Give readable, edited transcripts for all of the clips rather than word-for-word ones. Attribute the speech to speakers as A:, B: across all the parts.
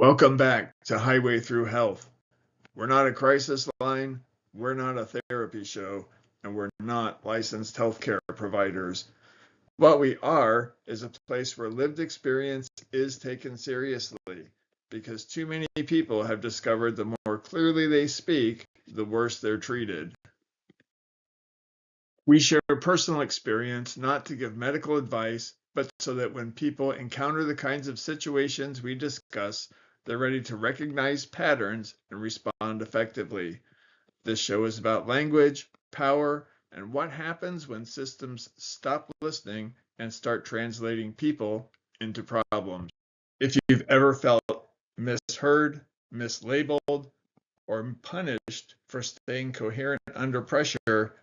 A: Welcome back to Highway Through Health. We're not a crisis line, we're not a therapy show, and we're not licensed healthcare providers. What we are is a place where lived experience is taken seriously, because too many people have discovered the more clearly they speak, the worse they're treated. We share personal experience not to give medical advice, but so that when people encounter the kinds of situations we discuss, they're ready to recognize patterns and respond effectively. This show is about language, power, and what happens when systems stop listening and start translating people into problems. If you've ever felt misheard, mislabeled, or punished for staying coherent under pressure,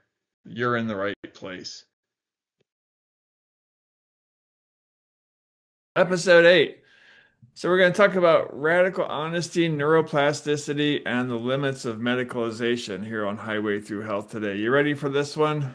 A: you're in the right place. Episode 8. So we're going to talk about radical honesty, neuroplasticity, and the limits of medicalization here on Highway Through Health today. You ready for this one?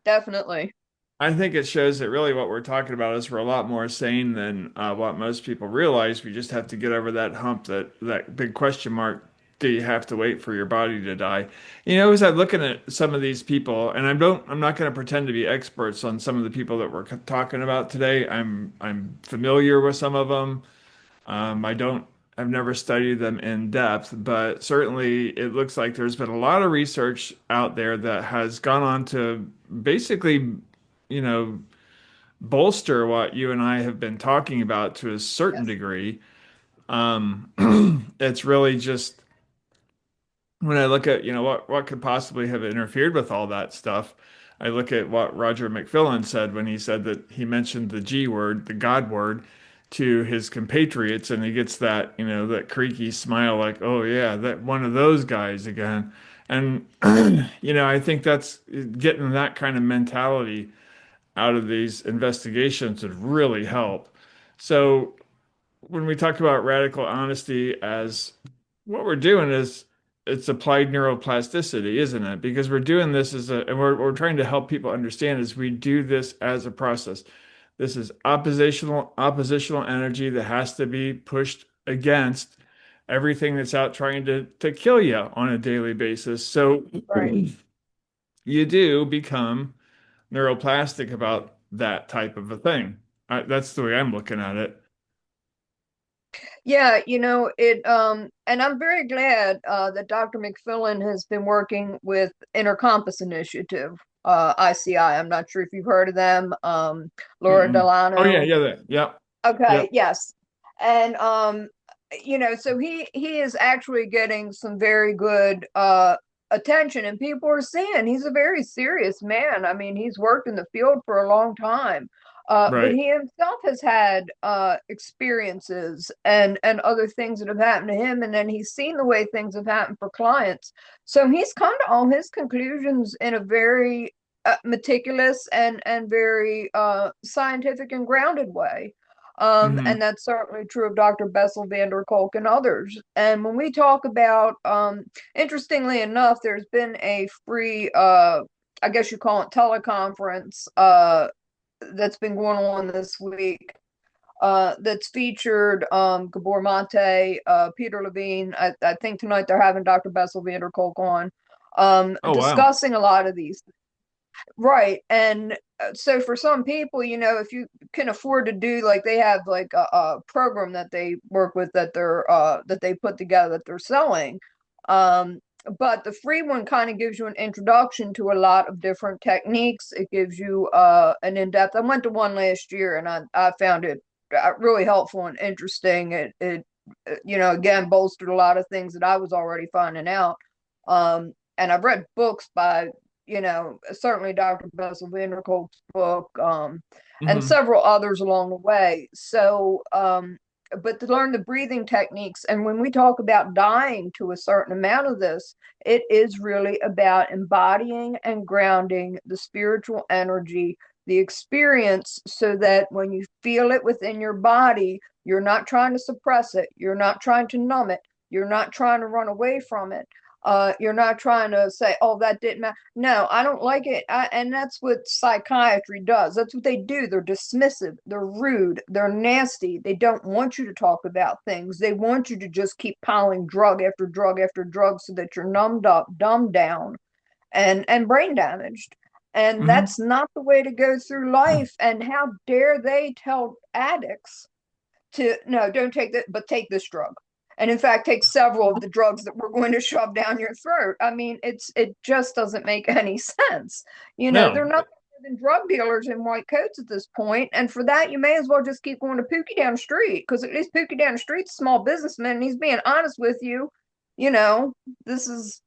B: Definitely.
A: I think it shows that really what we're talking about is we're a lot more sane than what most people realize. We just have to get over that hump, that big question mark. Do you have to wait for your body to die? As I'm looking at some of these people, and I'm not going to pretend to be experts on some of the people that we're talking about today. I'm familiar with some of them. I've never studied them in depth, but certainly it looks like there's been a lot of research out there that has gone on to basically, you know, bolster what you and I have been talking about to a certain
B: Yes.
A: degree. It's really just when I look at, what could possibly have interfered with all that stuff, I look at what Roger McFillin said when he said that he mentioned the G word, the God word, to his compatriots, and he gets that, that creaky smile, like, oh yeah, that one of those guys again. And I think that's getting that kind of mentality out of these investigations would really help. So when we talk about radical honesty, as what we're doing is it's applied neuroplasticity, isn't it? Because we're doing this and we're trying to help people understand as we do this as a process. This is oppositional energy that has to be pushed against everything that's out trying to kill you on a daily basis. So
B: Right.
A: you do become neuroplastic about that type of a thing. That's the way I'm looking at it.
B: Yeah, and I'm very glad that Dr. McFillin has been working with Inner Compass Initiative, ICI. I'm not sure if you've heard of them. Laura
A: Mm-mm. Oh yeah,
B: Delano.
A: yeah,
B: Okay,
A: yep.
B: yes. And so he is actually getting some very good attention, and people are saying he's a very serious man. I mean, he's worked in the field for a long time. But
A: Right.
B: he himself has had experiences and other things that have happened to him, and then he's seen the way things have happened for clients. So he's come to all his conclusions in a very meticulous and very scientific and grounded way. And
A: Hmm.
B: that's certainly true of Dr. Bessel van der Kolk and others. And when we talk about, interestingly enough, there's been a free, I guess you call it teleconference, that's been going on this week. That's featured Gabor Mate, Peter Levine. I think tonight they're having Dr. Bessel van der Kolk on,
A: Oh wow.
B: discussing a lot of these. Right. And so for some people, if you can afford to do, like, they have like a program that they work with, that they put together, that they're selling. Um, but the free one kind of gives you an introduction to a lot of different techniques. It gives you an in-depth. I went to one last year, and I found it really helpful and interesting. It again bolstered a lot of things that I was already finding out. And I've read books by, certainly Dr. Bessel van der Kolk's book, and
A: Hmm.
B: several others along the way. So, but to learn the breathing techniques, and when we talk about dying to a certain amount of this, it is really about embodying and grounding the spiritual energy, the experience, so that when you feel it within your body, you're not trying to suppress it, you're not trying to numb it, you're not trying to run away from it. You're not trying to say, oh, that didn't matter. No, I don't like it. And that's what psychiatry does. That's what they do. They're dismissive, they're rude, they're nasty. They don't want you to talk about things. They want you to just keep piling drug after drug after drug so that you're numbed up, dumbed down, and brain damaged. And
A: Hmm.
B: that's not the way to go through life. And how dare they tell addicts to no, don't take that, but take this drug. And in fact, take several of the drugs that we're going to shove down your throat. I mean, it just doesn't make any sense. They're
A: No,
B: not than drug dealers in white coats at this point. And for that, you may as well just keep going to Pookie down the street, because at least Pookie down the street's a small businessman and he's being honest with you. You know, this is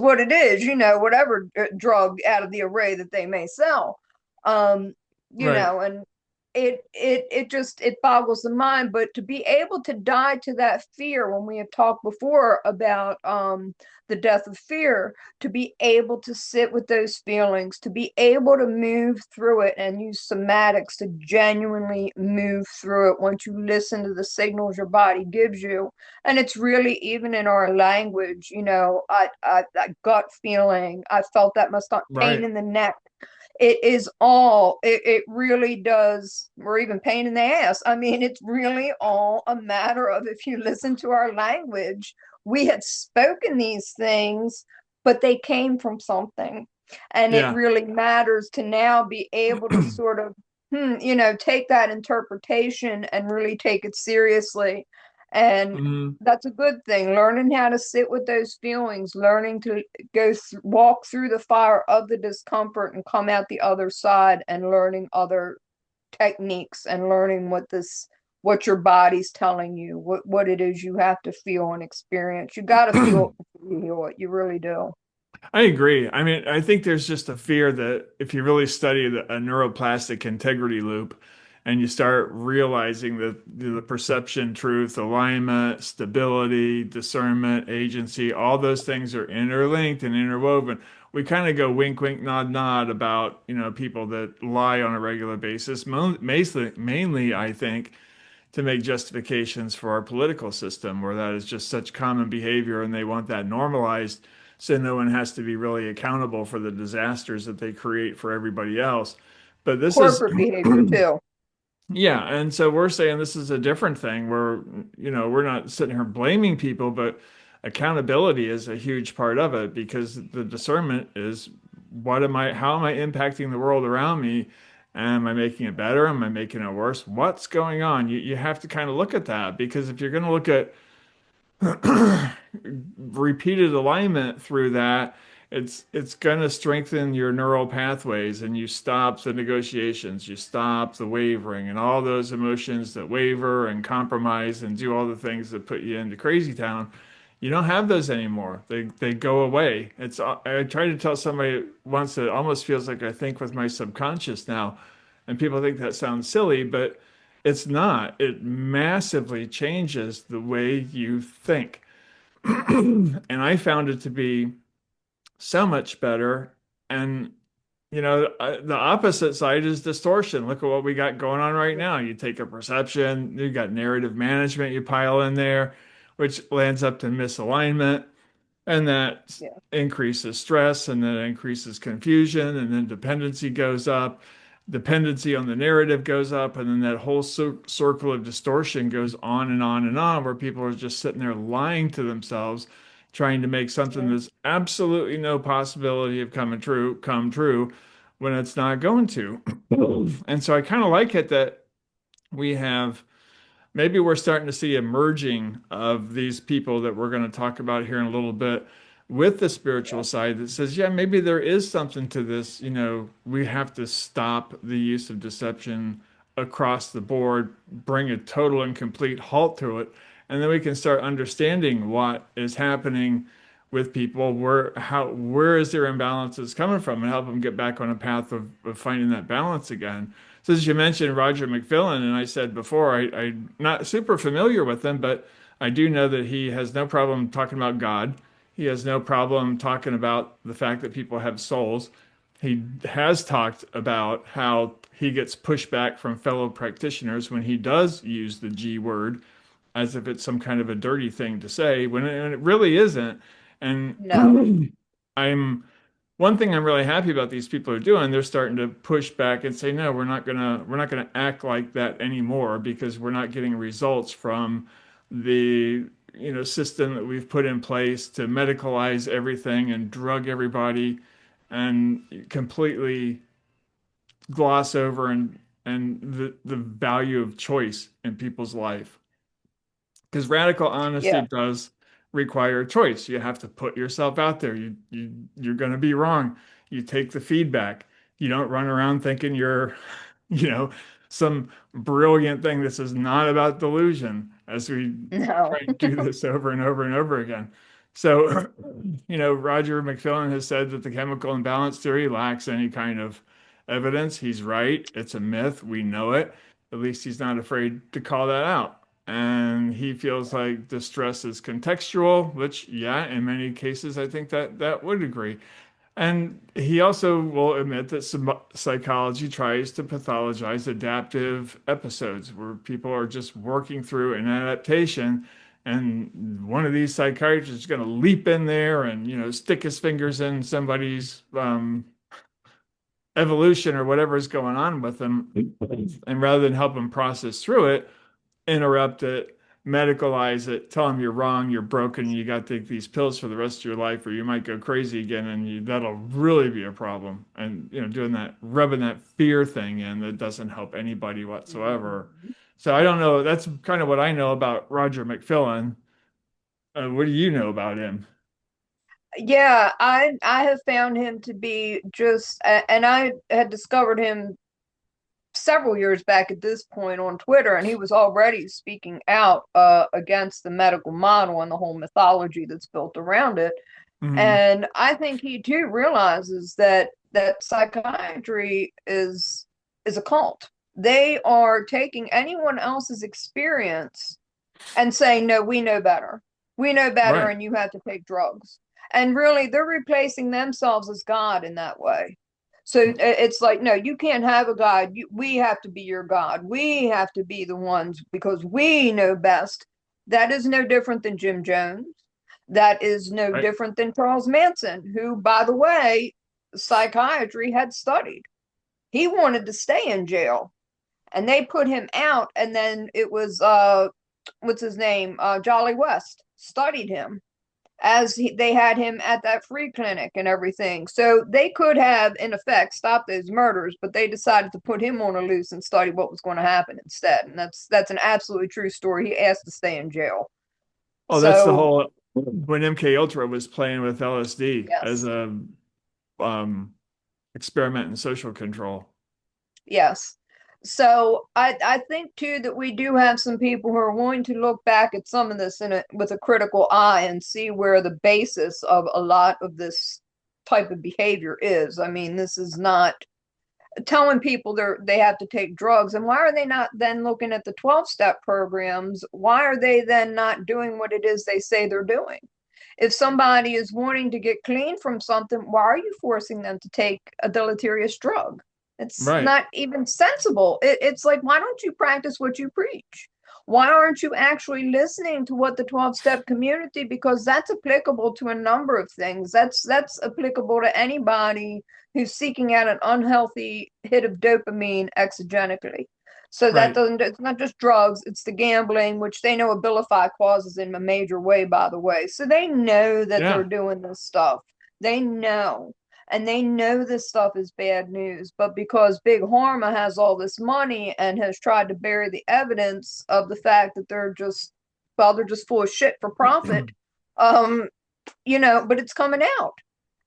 B: what it is, whatever drug out of the array that they may sell. Um,
A: right.
B: and it boggles the mind. But to be able to die to that fear, when we have talked before about the death of fear, to be able to sit with those feelings, to be able to move through it and use somatics to genuinely move through it once you listen to the signals your body gives you. And it's really even in our language, that gut feeling, I felt that must not pain
A: Right.
B: in the neck. It really does, or even pain in the ass. I mean, it's really all a matter of, if you listen to our language, we had spoken these things, but they came from something. And it
A: Yeah.
B: really matters to now be able to sort of, take that interpretation and really take it seriously. And
A: Hmm.
B: that's a good thing. Learning how to sit with those feelings, learning to walk through the fire of the discomfort and come out the other side, and learning other techniques, and learning what your body's telling you, what it is you have to feel and experience. You got to feel it before you heal it. You really do.
A: I agree. I mean, I think there's just a fear that if you really study a neuroplastic integrity loop and you start realizing that the perception, truth, alignment, stability, discernment, agency, all those things are interlinked and interwoven. We kind of go wink, wink, nod, nod about, people that lie on a regular basis. Mainly, I think, to make justifications for our political system, where that is just such common behavior and they want that normalized so no one has to be really accountable for the disasters that they create for everybody else. But this is,
B: Corporate behavior too.
A: yeah, and so we're saying this is a different thing where, we're not sitting here blaming people, but accountability is a huge part of it because the discernment is how am I impacting the world around me? Am I making it better? Am I making it worse? What's going on? You have to kind of look at that because if you're going to look at repeated alignment through that, it's going to strengthen your neural pathways and you stop the negotiations, you stop the wavering and all those emotions that waver and compromise and do all the things that put you into crazy town. You don't have those anymore. They go away. I tried to tell somebody once that it almost feels like I think with my subconscious now, and people think that sounds silly, but it's not. It massively changes the way you think. And I found it to be so much better. And, the opposite side is distortion. Look at what we got going on right now. You take a perception, you got narrative management you pile in there, which lands up to misalignment. And that
B: Yeah.
A: increases stress and then increases confusion and then dependency goes up. Dependency on the narrative goes up, and then that whole circle of distortion goes on and on and on, where people are just sitting there lying to themselves, trying to make something
B: Yeah.
A: that's absolutely no possibility of coming true come true when it's not going to. And so I kind of like it that we have maybe we're starting to see a merging of these people that we're going to talk about here in a little bit with the spiritual
B: Yeah.
A: side that says, yeah, maybe there is something to this. We have to stop the use of deception across the board, bring a total and complete halt to it, and then we can start understanding what is happening with people, where is their imbalances coming from, and help them get back on a path of finding that balance again. So as you mentioned Roger McFillin, and I said before, I'm not super familiar with him, but I do know that he has no problem talking about God. He has no problem talking about the fact that people have souls. He has talked about how he gets pushback from fellow practitioners when he does use the G word as if it's some kind of a dirty thing to say when it really isn't. And
B: No.
A: I'm one thing I'm really happy about these people are doing, they're starting to push back and say, no, we're not gonna act like that anymore because we're not getting results from the system that we've put in place to medicalize everything and drug everybody and completely gloss over and the value of choice in people's life. Because radical honesty
B: Yeah.
A: does require choice. You have to put yourself out there. You're going to be wrong. You take the feedback. You don't run around thinking you're, you know, some brilliant thing. This is not about delusion, as we
B: No.
A: try to do this over and over and over again. So, Roger McFillin has said that the chemical imbalance theory lacks any kind of evidence. He's right. It's a myth. We know it. At least he's not afraid to call that out. And he feels like distress is contextual, which, yeah, in many cases, I think that would agree. And he also will admit that some psychology tries to pathologize adaptive episodes where people are just working through an adaptation. And one of these psychiatrists is going to leap in there and, stick his fingers in somebody's evolution or whatever is going on with them. And rather than help them process through it, interrupt it, medicalize it, tell them you're wrong, you're broken, you got to take these pills for the rest of your life, or you might go crazy again, and that'll really be a problem. And doing that, rubbing that fear thing in that doesn't help anybody whatsoever.
B: Mhm.
A: So I don't know. That's kind of what I know about Roger McFillin. What do you know about him?
B: Yeah, I have found him to be just, and I had discovered him several years back at this point on Twitter, and he was already speaking out against the medical model and the whole mythology that's built around it.
A: Hmm.
B: And I think he too realizes that psychiatry is a cult. They are taking anyone else's experience and saying, no, we know better. We know better,
A: Right,
B: and you have to take drugs. And really, they're replacing themselves as God in that way. So it's like, no, you can't have a God. We have to be your God. We have to be the ones because we know best. That is no different than Jim Jones. That is no
A: right.
B: different than Charles Manson, who, by the way, psychiatry had studied. He wanted to stay in jail and they put him out. And then it was what's his name, Jolly West studied him as they had him at that free clinic and everything. So they could have, in effect, stopped those murders, but they decided to put him on a loose and study what was going to happen instead. And that's an absolutely true story. He asked to stay in jail.
A: Oh, that's the
B: So
A: whole when MK Ultra was playing with LSD as
B: yes,
A: a um, experiment in social control.
B: yes. So I think too that we do have some people who are willing to look back at some of this with a critical eye and see where the basis of a lot of this type of behavior is. I mean, this is not telling people they have to take drugs. And why are they not then looking at the 12-step programs? Why are they then not doing what it is they say they're doing? If somebody is wanting to get clean from something, why are you forcing them to take a deleterious drug? It's
A: Right,
B: not even sensible. It's like, why don't you practice what you preach? Why aren't you actually listening to what the 12-step community, because that's applicable to a number of things. That's applicable to anybody who's seeking out an unhealthy hit of dopamine exogenically. So that
A: right.
B: doesn't, it's not just drugs, it's the gambling, which they know Abilify causes in a major way, by the way. So they know that they're
A: Yeah,
B: doing this stuff. They know. And they know this stuff is bad news. But because Big Pharma has all this money and has tried to bury the evidence of the fact that they're just full of shit for profit, um, but it's coming out.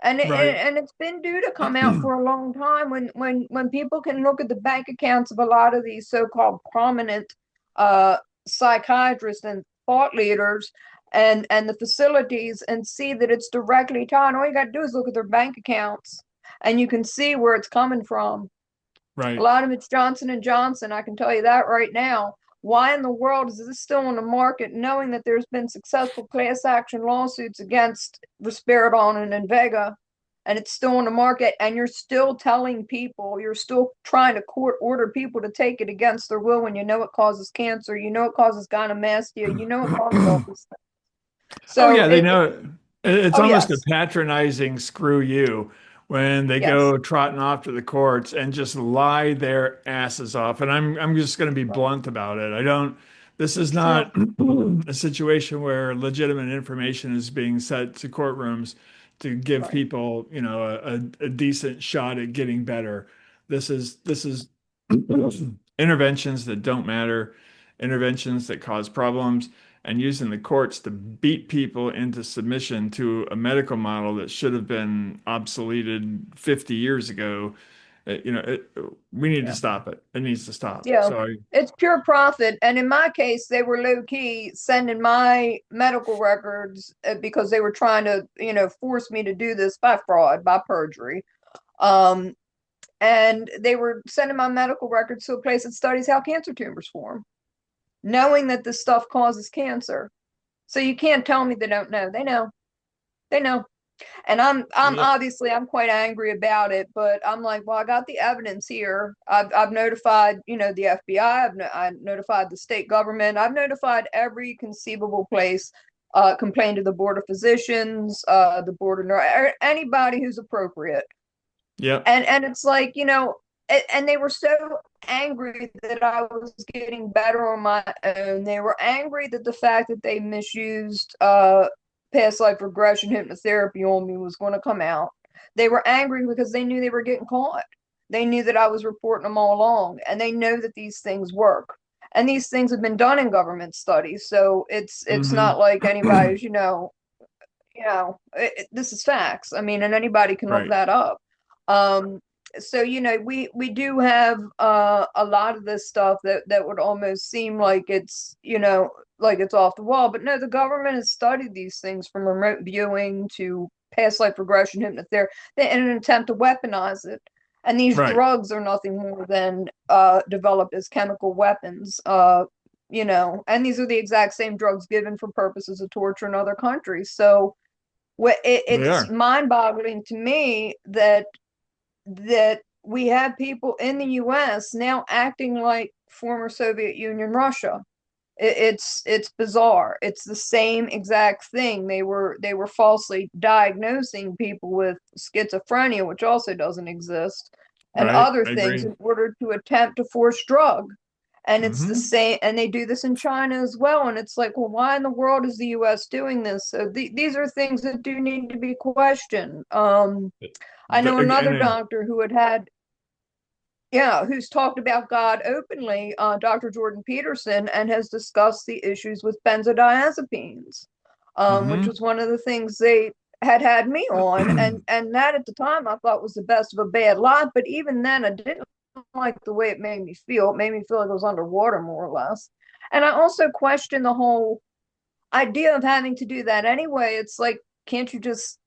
A: right,
B: And it's been due to come out for a long time when people can look at the bank accounts of a lot of these so-called prominent uh psychiatrists and thought leaders and the facilities and see that it's directly tied. All you got to do is look at their bank accounts and you can see where it's coming from. A
A: right.
B: lot of it's Johnson and Johnson, I can tell you that right now. Why in the world is this still on the market, knowing that there's been successful class action lawsuits against Risperidone and Invega, and it's still on the market, and you're still telling people, you're still trying to court order people to take it against their will when you know it causes cancer, you know it causes gynecomastia, you know it causes all this stuff.
A: Oh
B: So
A: yeah, they know. It's
B: Oh,
A: almost a
B: yes.
A: patronizing screw you when they
B: Yes.
A: go trotting off to the courts and just lie their asses off. And I'm just going to be
B: Right.
A: blunt about it. I don't, this is
B: Yeah.
A: not a situation where legitimate information is being sent to courtrooms to give
B: Right.
A: people, a decent shot at getting better. This is interventions that don't matter, interventions that cause problems, and using the courts to beat people into submission to a medical model that should have been obsoleted 50 years ago. We need to
B: Yeah.
A: stop it. It needs to stop.
B: Yeah.
A: So
B: It's pure profit. And in my case, they were low key sending my medical records because they were trying to, force me to do this by fraud, by perjury. Um, and they were sending my medical records to a place that studies how cancer tumors form, knowing that this stuff causes cancer. So you can't tell me they don't know. They know. They know. And I'm
A: yeah,
B: obviously I'm quite angry about it, but I'm like, well, I got the evidence here. I've notified, the FBI. I notified the state government. I've notified every conceivable place. Complained to the board of physicians, the board of anybody who's appropriate.
A: yeah,
B: And it's like, and they were so angry that I was getting better on my own. They were angry that the fact that they misused past life regression hypnotherapy on me was going to come out. They were angry because they knew they were getting caught. They knew that I was reporting them all along, and they know that these things work. And these things have been done in government studies, so it's
A: hmm
B: not like anybody's, this is facts. I mean, and anybody can look
A: right,
B: that up. Um, so we do have a lot of this stuff that would almost seem like it's like it's off the wall, but no, the government has studied these things from remote viewing to past life regression hypnotherapy in an attempt to weaponize it. And these
A: right,
B: drugs are nothing more than developed as chemical weapons. And these are the exact same drugs given for purposes of torture in other countries. So
A: they
B: it's
A: are.
B: mind-boggling to me that we have people in the U.S. now acting like former Soviet Union Russia. It's bizarre. It's the same exact thing. They were falsely diagnosing people with schizophrenia, which also doesn't exist, and
A: Right,
B: other
A: I
B: things
A: agree.
B: in order to attempt to force drug. And it's the
A: hmm
B: same, and they do this in China as well. And it's like, well, why in the world is the U.S. doing this? So these are things that do need to be questioned. I know another
A: And
B: doctor who had, yeah, who's talked about God openly, Dr. Jordan Peterson, and has discussed the issues with benzodiazepines, which
A: hmm
B: was one of the things they had me on, and that at the time I thought was the best of a bad lot. But even then, I didn't like the way it made me feel. It made me feel like I was underwater, more or less. And I also questioned the whole idea of having to do that anyway. It's like, can't you just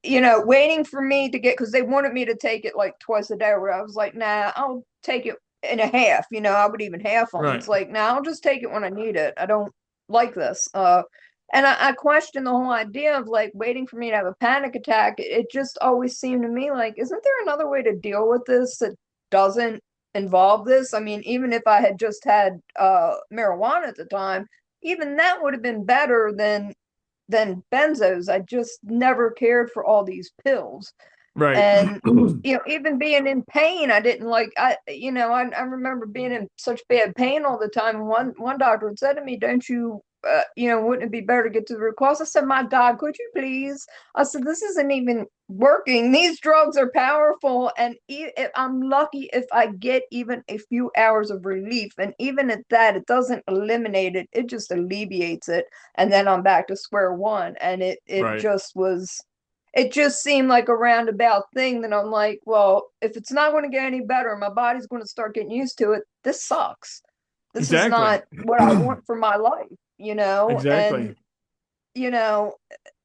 B: waiting for me to get, because they wanted me to take it like twice a day, where I was like, nah, I'll take it in a half. I would even half them.
A: right,
B: It's like, nah, I'll just take it when I need it. I don't like this. And I question the whole idea of like waiting for me to have a panic attack. It just always seemed to me like, isn't there another way to deal with this that doesn't involve this? I mean, even if I had just had marijuana at the time, even that would have been better than benzos. I just never cared for all these pills.
A: right.
B: And even being in pain, I didn't like. I remember being in such bad pain all the time. One doctor had said to me, "Don't you, wouldn't it be better to get to the root cause?" I said, "My God, could you please?" I said, "This isn't even working. These drugs are powerful, and I'm lucky if I get even a few hours of relief. And even at that, it doesn't eliminate it; it just alleviates it, and then I'm back to square one." And it
A: Right.
B: just was, it just seemed like a roundabout thing that I'm like, well, if it's not going to get any better, my body's going to start getting used to it. This sucks. This is
A: Exactly.
B: not what I want for my life. And
A: Exactly.
B: you know,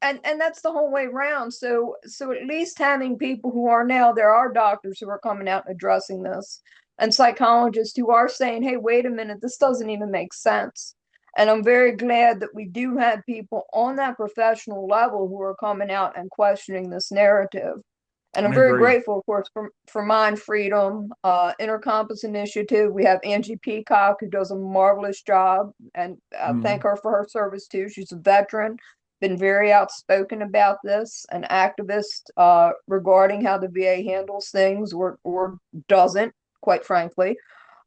B: and that's the whole way around. So at least having people who are now, there are doctors who are coming out and addressing this, and psychologists who are saying, hey, wait a minute, this doesn't even make sense. And I'm very glad that we do have people on that professional level who are coming out and questioning this narrative. And I'm
A: I
B: very
A: agree.
B: grateful, of course, for Mind Freedom, Inner Compass Initiative. We have Angie Peacock, who does a marvelous job, and I thank
A: Mhm.
B: her for her service too. She's a veteran. been very outspoken about this, an activist regarding how the VA handles things or doesn't, quite frankly.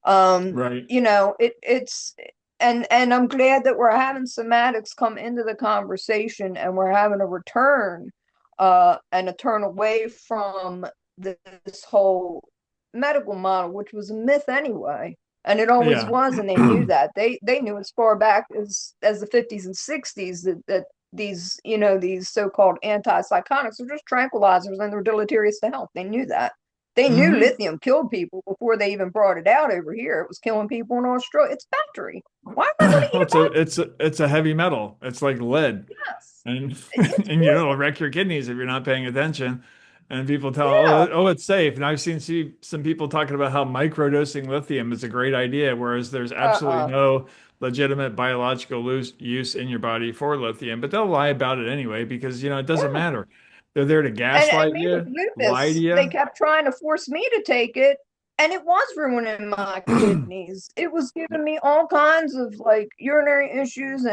A: Right.
B: You know, it's and I'm glad that we're having somatics come into the conversation and we're having a return and a turn away from this whole medical model, which was a myth anyway. And it always
A: Yeah.
B: was, and they knew that. They knew as far back as the 50s and 60s that these, you know, these so-called antipsychotics are just tranquilizers and they're deleterious to health. They knew that. They knew
A: Hmm.
B: lithium killed people before they even brought it out over here. It was killing people in Australia. It's battery. Why am I going to eat
A: Well,
B: a battery?
A: it's a heavy metal. It's like lead,
B: Yes.
A: and
B: It's
A: and you know it'll wreck your kidneys if you're not paying attention. And people tell,
B: yeah.
A: oh, it's safe. And I've seen some people talking about how microdosing lithium is a great idea, whereas there's absolutely
B: Uh-uh.
A: no legitimate biological use in your body for lithium. But they'll lie about it anyway because you know it doesn't
B: Yeah.
A: matter. They're there to
B: And
A: gaslight
B: me with
A: you, lie to
B: lupus, they
A: you.
B: kept trying to force me to take it, and it was ruining my kidneys. It was giving me all kinds of like urinary issues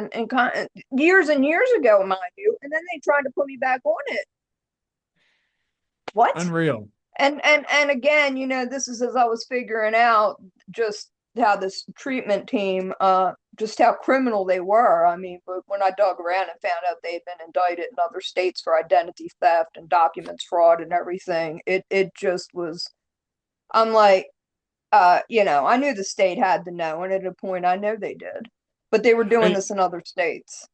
B: years and years ago, mind you. And then they tried to put me back on it. What?
A: Unreal.
B: And again, you know, this is as I was figuring out just how this treatment team, just how criminal they were. I mean, but when I dug around and found out they'd been indicted in other states for identity theft and documents fraud and everything, it just was. I'm like, you know, I knew the state had to know, and at a point, I know they did, but they were doing
A: I,
B: this in other states.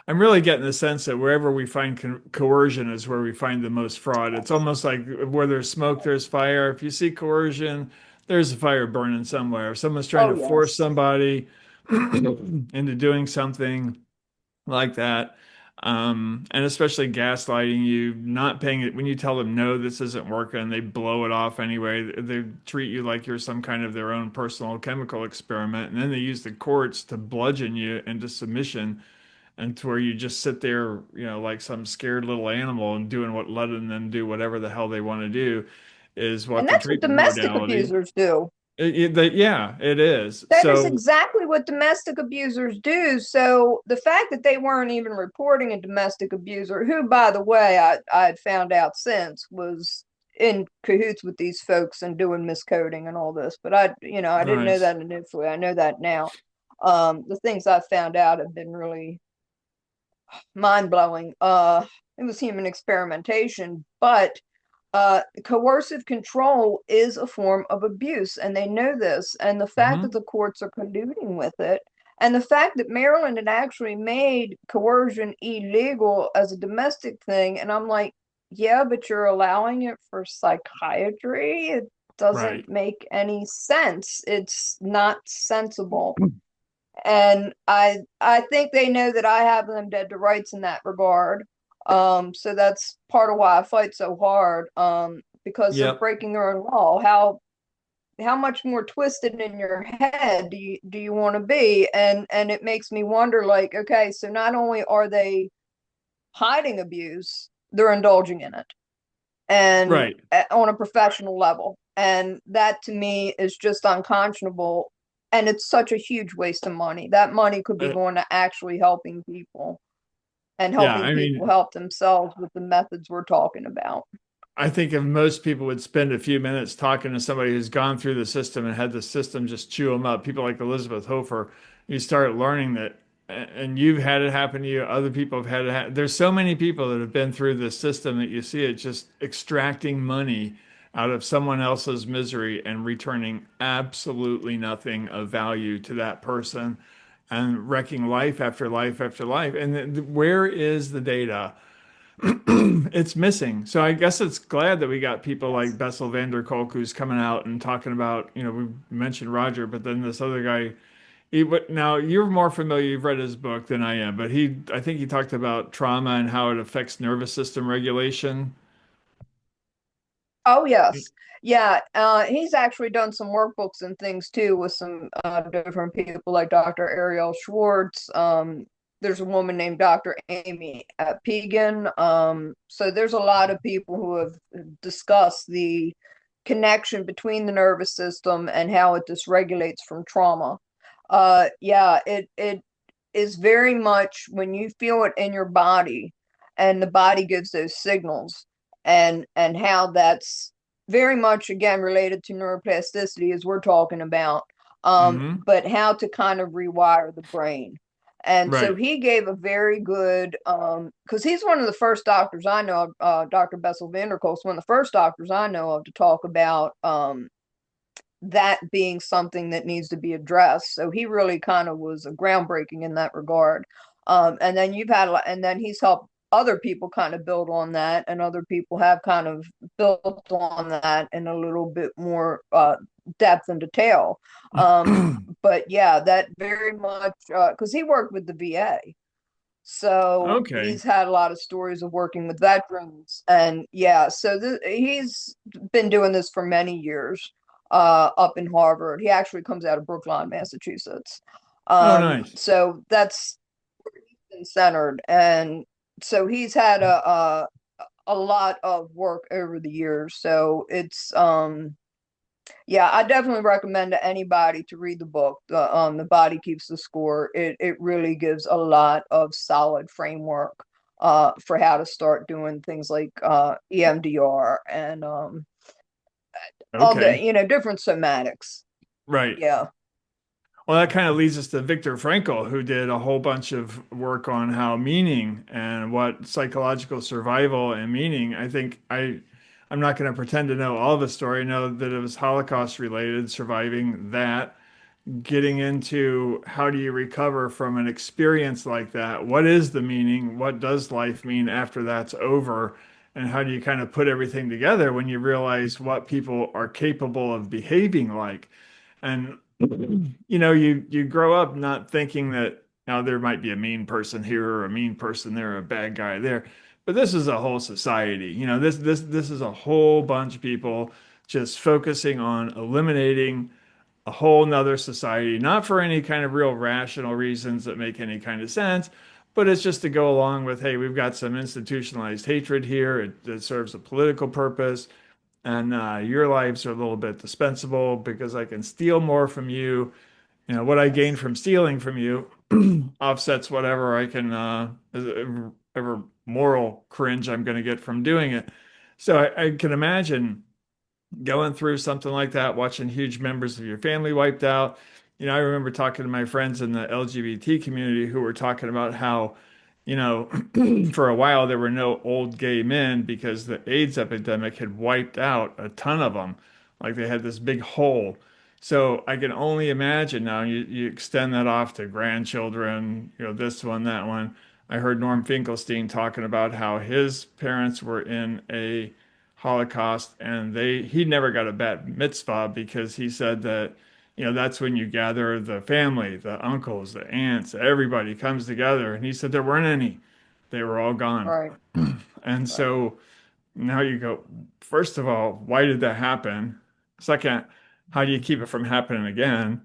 A: I'm really getting the sense that wherever we find coercion is where we find the most fraud. It's almost like where there's smoke, there's fire. If you see coercion, there's a fire burning somewhere. If someone's trying
B: Oh
A: to force
B: yes.
A: somebody into doing something like that, and especially gaslighting you, not paying it when you tell them no, this isn't working, they blow it off anyway. They treat you like you're some kind of their own personal chemical experiment, and then they use the courts to bludgeon you into submission and to where you just sit there, you know, like some scared little animal and doing what letting them do whatever the hell they want to do is what
B: And
A: the
B: that's what
A: treatment
B: domestic
A: modality.
B: abusers do.
A: Yeah, it is.
B: That is
A: So
B: exactly what domestic abusers do. So the fact that they weren't even reporting a domestic abuser, who, by the way, I had found out since was in cahoots with these folks and doing miscoding and all this, but I didn't know
A: nice.
B: that initially. I know that now. The things I found out have been really mind blowing. It was human experimentation, but coercive control is a form of abuse, and they know this. And the fact that
A: Hmm.
B: the courts are colluding with it, and the fact that Maryland had actually made coercion illegal as a domestic thing, and I'm like, yeah, but you're allowing it for psychiatry. It
A: Right.
B: doesn't make any sense. It's not sensible. And I think they know that I have them dead to rights in that regard. So that's part of why I fight so hard. Because they're
A: Yep.
B: breaking their own law. How much more twisted in your head do you want to be? And it makes me wonder, like, okay, so not only are they hiding abuse, they're indulging in it, and
A: Right.
B: on a professional level. And that to me is just unconscionable. And it's such a huge waste of money. That money could be
A: Uh,
B: going to actually helping people and
A: yeah.
B: helping
A: I
B: people
A: mean,
B: help themselves with the methods we're talking about.
A: I think if most people would spend a few minutes talking to somebody who's gone through the system and had the system just chew them up, people like Elizabeth Hofer, you start learning that, and you've had it happen to you, other people have had it happen. There's so many people that have been through this system that you see it just extracting money out of someone else's misery and returning absolutely nothing of value to that person and wrecking life after life after life. And where is the data? It's missing. So I guess it's glad that we got people like
B: Yes.
A: Bessel van der Kolk who's coming out and talking about, you know, we mentioned Roger, but then this other guy, now you're more familiar, you've read his book than I am, but I think he talked about trauma and how it affects nervous system regulation.
B: Oh yes. Yeah, he's actually done some workbooks and things too with some different people like Dr. Ariel Schwartz. There's a woman named Dr. Amy Pegan. So there's a lot of people who have discussed the connection between the nervous system and how it dysregulates from trauma. Yeah, it is very much when you feel it in your body and the body gives those signals, and how that's very much again related to neuroplasticity as we're talking about,
A: Hmm.
B: but how to kind of rewire the brain. And so
A: Right.
B: he gave a very good, because he's one of the first doctors I know of, Dr. Bessel van der Kolk's one of the first doctors I know of to talk about that being something that needs to be addressed. So he really kind of was a groundbreaking in that regard. And then and then he's helped other people kind of build on that, and other people have kind of built on that in a little bit more depth and detail. But yeah, that very much because he worked with the VA. So
A: Okay.
B: he's had a lot of stories of working with veterans, and yeah, so he's been doing this for many years up in Harvard. He actually comes out of Brookline, Massachusetts.
A: Oh, nice.
B: So that's been centered, and so he's had a lot of work over the years. So it's yeah, I definitely recommend to anybody to read the book. The Body Keeps the Score. It really gives a lot of solid framework for how to start doing things like EMDR and all the
A: Okay.
B: different somatics.
A: Right.
B: Yeah,
A: Well, that kind of leads us to Viktor Frankl, who did a whole bunch of work on how meaning and what psychological survival and meaning. I'm not going to pretend to know all the story. I know that it was Holocaust related, surviving that, getting into how do you recover from an experience like that? What is the meaning? What does life mean after that's over? And how do you kind of put everything together when you realize what people are capable of behaving like? And you grow up not thinking that now there might be a mean person here or a mean person there, or a bad guy there. But this is a whole society. This is a whole bunch of people just focusing on eliminating a whole nother society, not for any kind of real rational reasons that make any kind of sense, but it's just to go along with, hey, we've got some institutionalized hatred here. It serves a political purpose, and your lives are a little bit dispensable because I can steal more from you. What I gain from stealing from you offsets whatever I can, ever moral cringe I'm going to get from doing it. So I can imagine going through something like that, watching huge members of your family wiped out. I remember talking to my friends in the LGBT community who were talking about how, you know, for a while there were no old gay men because the AIDS epidemic had wiped out a ton of them. Like they had this big hole. So I can only imagine now you extend that off to grandchildren, this one, that one. I heard Norm Finkelstein talking about how his parents were in a Holocaust, and he never got a bat mitzvah because he said that that's when you gather the family, the uncles, the aunts, everybody comes together, and he said there weren't any, they were all gone.
B: right,
A: And
B: right.
A: so now you go, first of all, why did that happen? Second, how do you keep it from happening again?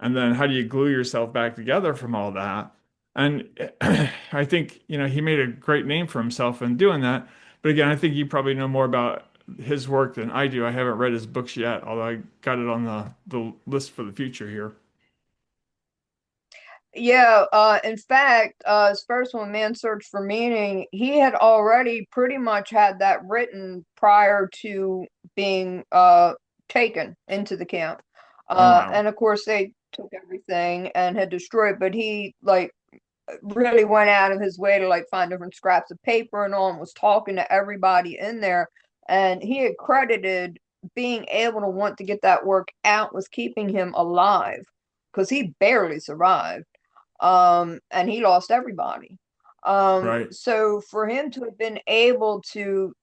A: And then how do you glue yourself back together from all that? And I think, he made a great name for himself in doing that. But again, I think you probably know more about his work than I do. I haven't read his books yet, although I got it on the list for the future here.
B: Yeah, in fact, his first one, Man's Search for Meaning, he had already pretty much had that written prior to being taken into the camp.
A: Oh, wow.
B: And of course they took everything and had destroyed, but he like really went out of his way to like find different scraps of paper and all and was talking to everybody in there. And he had credited being able to want to get that work out was keeping him alive because he barely survived, and he lost everybody.
A: Right.
B: So for him to have been able to,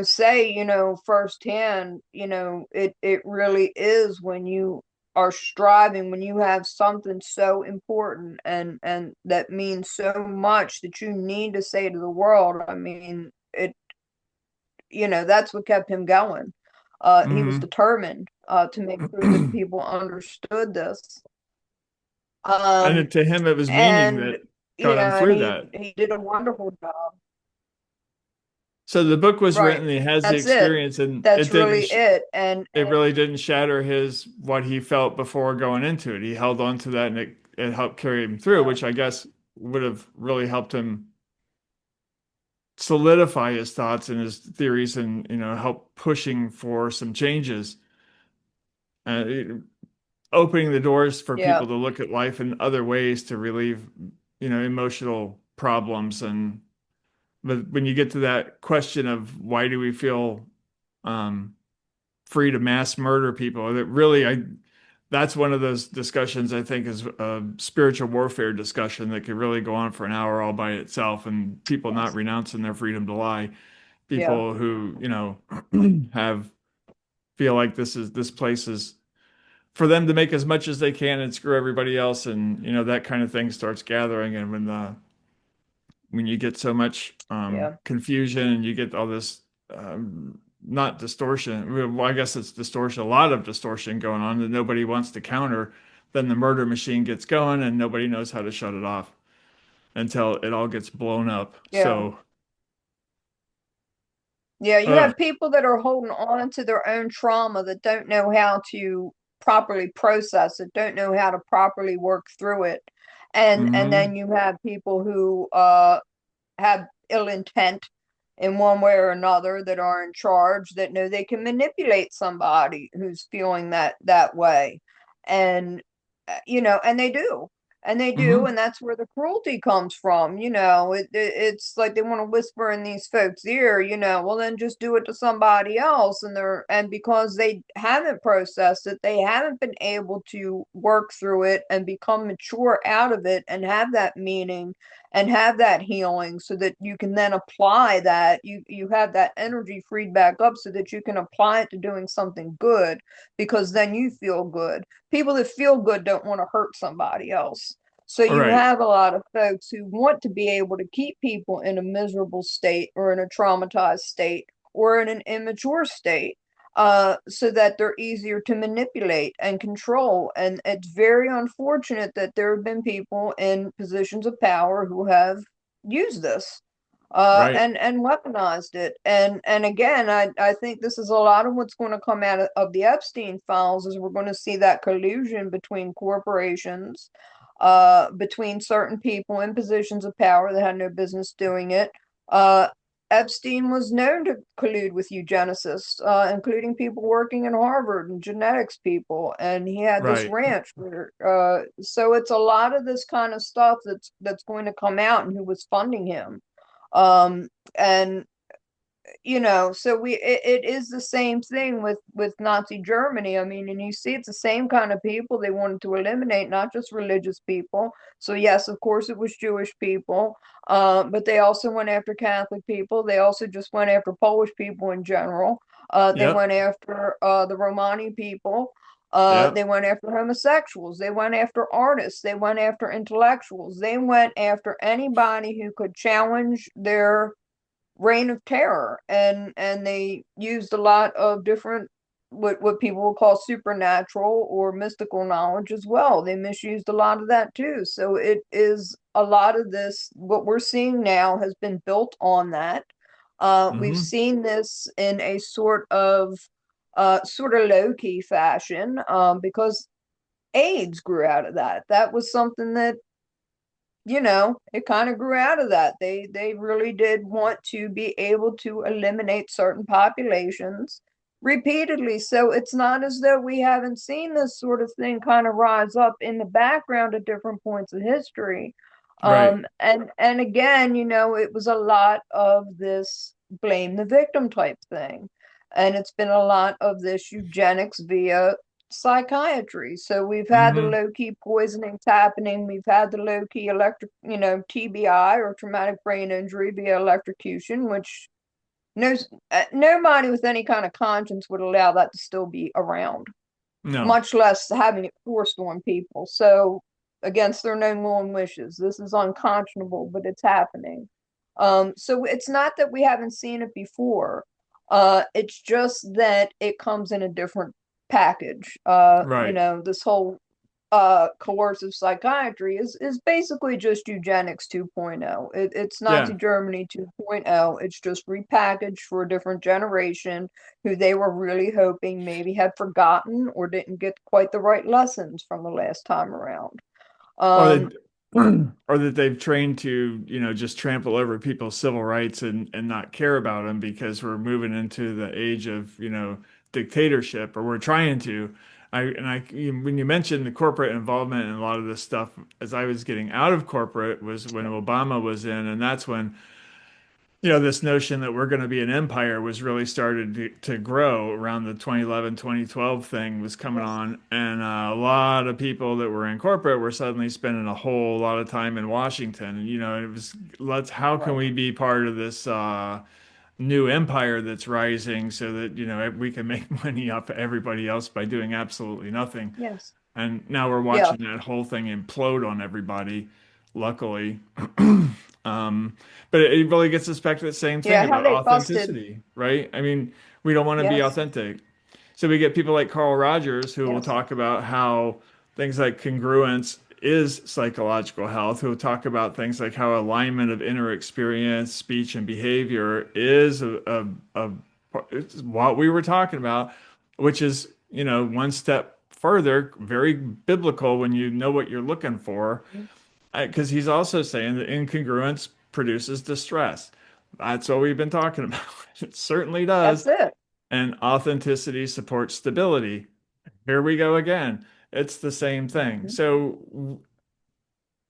B: say, firsthand, it really is when you are striving, when you have something so important and that means so much that you need to say to the world. I mean, that's what kept him going. He was
A: Hmm.
B: determined to make sure that people understood this.
A: And
B: Um,
A: to him, it was meaning
B: and
A: that got him
B: and
A: through that.
B: he did a wonderful job.
A: So the book was
B: Right.
A: written, he has the
B: That's it.
A: experience, and
B: That's really it.
A: it
B: And
A: really didn't shatter his what he felt before going into it. He held on to that, and it helped carry him through,
B: right.
A: which I guess would have really helped him solidify his thoughts and his theories and, help pushing for some changes. Uh, Opening the doors for
B: Yeah,
A: people to look at life in other ways to relieve, emotional problems. And but when you get to that question of why do we feel um, free to mass murder people, that really, that's one of those discussions I think is a spiritual warfare discussion that could really go on for an hour all by itself, and people not
B: yes,
A: renouncing their freedom to lie,
B: yeah,
A: people who, have feel like this place is for them to make as much as they can and screw everybody else, and that kind of thing starts gathering. And when you get so much
B: yeah,
A: confusion and you get all this not distortion, well, I guess it's distortion, a lot of distortion going on that nobody wants to counter, then the murder machine gets going and nobody knows how to shut it off until it all gets blown up.
B: yeah.
A: So
B: Yeah, you
A: uh
B: have people that are holding on to their own trauma that don't know how to properly process it, don't know how to properly work through it. And then
A: mhm.
B: you have people who have ill intent in one way or another that are in charge that know they can manipulate somebody who's feeling that way. And and they do. And they do, and
A: Mhm.
B: that's where the cruelty comes from. It's like they want to whisper in these folks' ear, well then just do it to somebody else. And because they haven't processed it, they haven't been able to work through it and become mature out of it and have that meaning and have that healing so that you can then apply that. You have that energy freed back up so that you can apply it to doing something good, because then you feel good. People that feel good don't want to hurt somebody else. So
A: All
B: you
A: right.
B: have a lot of folks who want to be able to keep people in a miserable state or in a traumatized state or in an immature state, so that they're easier to manipulate and control. And it's very unfortunate that there have been people in positions of power who have used this,
A: Right.
B: and weaponized it. And again, I think this is a lot of what's going to come out of the Epstein files, is we're going to see that collusion between corporations, between certain people in positions of power that had no business doing it. Uh, Epstein was known to collude with eugenicists, including people working in Harvard and genetics people, and he had this
A: Right.
B: ranch where. So it's a lot of this kind of stuff that's going to come out, and who was funding him. And so it is the same thing with Nazi Germany. I mean, and you see it's the same kind of people they wanted to eliminate, not just religious people. So yes, of course it was Jewish people, but they also went after Catholic people. They also just went after Polish people in general. They
A: Yep.
B: went after the Romani people. They
A: Yep.
B: went after homosexuals. They went after artists. They went after intellectuals. They went after anybody who could challenge their reign of terror. And they used a lot of different, what people will call supernatural or mystical knowledge as well. They misused a lot of that too. So it is a lot of this, what we're seeing now has been built on that. We've
A: Mhm.
B: seen this in a sort of low-key fashion, because AIDS grew out of that. That was something that, it kind of grew out of that. They really did want to be able to eliminate certain populations repeatedly. So it's not as though we haven't seen this sort of thing kind of rise up in the background at different points of history.
A: Right.
B: And again, it was a lot of this blame the victim type thing. And it's been a lot of this eugenics via psychiatry. So we've had the
A: Mhm.
B: low key poisonings happening. We've had the low key electric, TBI or traumatic brain injury via electrocution, which no, nobody with any kind of conscience would allow that to still be around,
A: No.
B: much less having it forced on people. So against their known will and wishes, this is unconscionable, but it's happening. So it's not that we haven't seen it before. It's just that it comes in a different package.
A: Right.
B: This whole coercive psychiatry is basically just eugenics 2.0. It's Nazi
A: Yeah.
B: Germany 2.0. It's just repackaged for a different generation who they were really hoping maybe had forgotten or didn't get quite the right lessons from the last time around.
A: Or they
B: Um,
A: or that they've trained to, just trample over people's civil rights and not care about them because we're moving into the age of, dictatorship, or we're trying to. When you mentioned the corporate involvement in a lot of this stuff, as I was getting out of corporate was when Obama was in, and that's when this notion that we're going to be an empire was really started to grow around the 2011, 2012 thing was coming
B: Yes.
A: on. And a lot of people that were in corporate were suddenly spending a whole lot of time in Washington. And, it was, how can
B: Right.
A: we be part of this new empire that's rising so that, we can make money off of everybody else by doing absolutely nothing?
B: Yes.
A: And now we're
B: Yeah.
A: watching that whole thing implode on everybody, luckily. Um, but it really gets us back to the same thing
B: Yeah. How
A: about
B: they busted.
A: authenticity, right? I mean, we don't want to be
B: Yes.
A: authentic. So we get people like Carl Rogers who will
B: Yes.
A: talk about how things like congruence is psychological health, who will talk about things like how alignment of inner experience, speech, and behavior is it's what we were talking about, which is, one step further, very biblical when you know what you're looking for. Because he's also saying that incongruence produces distress. That's what we've been talking about. It certainly does.
B: That's it.
A: And authenticity supports stability. Here we go again. It's the same thing.
B: Mhm.
A: So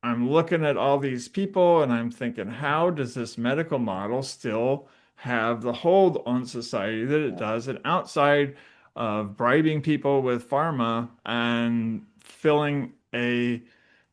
A: I'm looking at all these people and I'm thinking, how does this medical model still have the hold on society that it
B: Yeah.
A: does? And outside of bribing people with pharma and filling a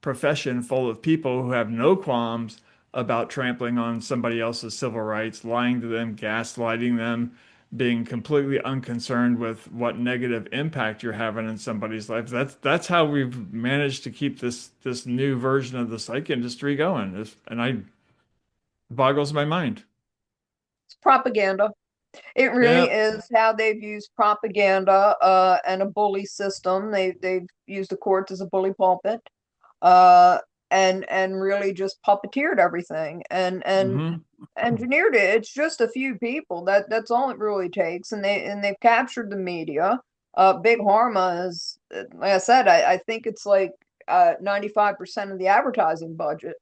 A: profession full of people who have no qualms about trampling on somebody else's civil rights, lying to them, gaslighting them, being completely unconcerned with what negative impact you're having in somebody's life. That's how we've managed to keep this new version of the psych industry going. And I boggles my mind.
B: It's propaganda. It really
A: Yeah.
B: is how they've used propaganda and a bully system. They've used the courts as a bully pulpit, uh, and really just puppeteered everything and
A: Hmm.
B: engineered it. It's just a few people. That's all it really takes, and they've captured the media. Big Pharma is, like I said, I think it's like 95% of the advertising budget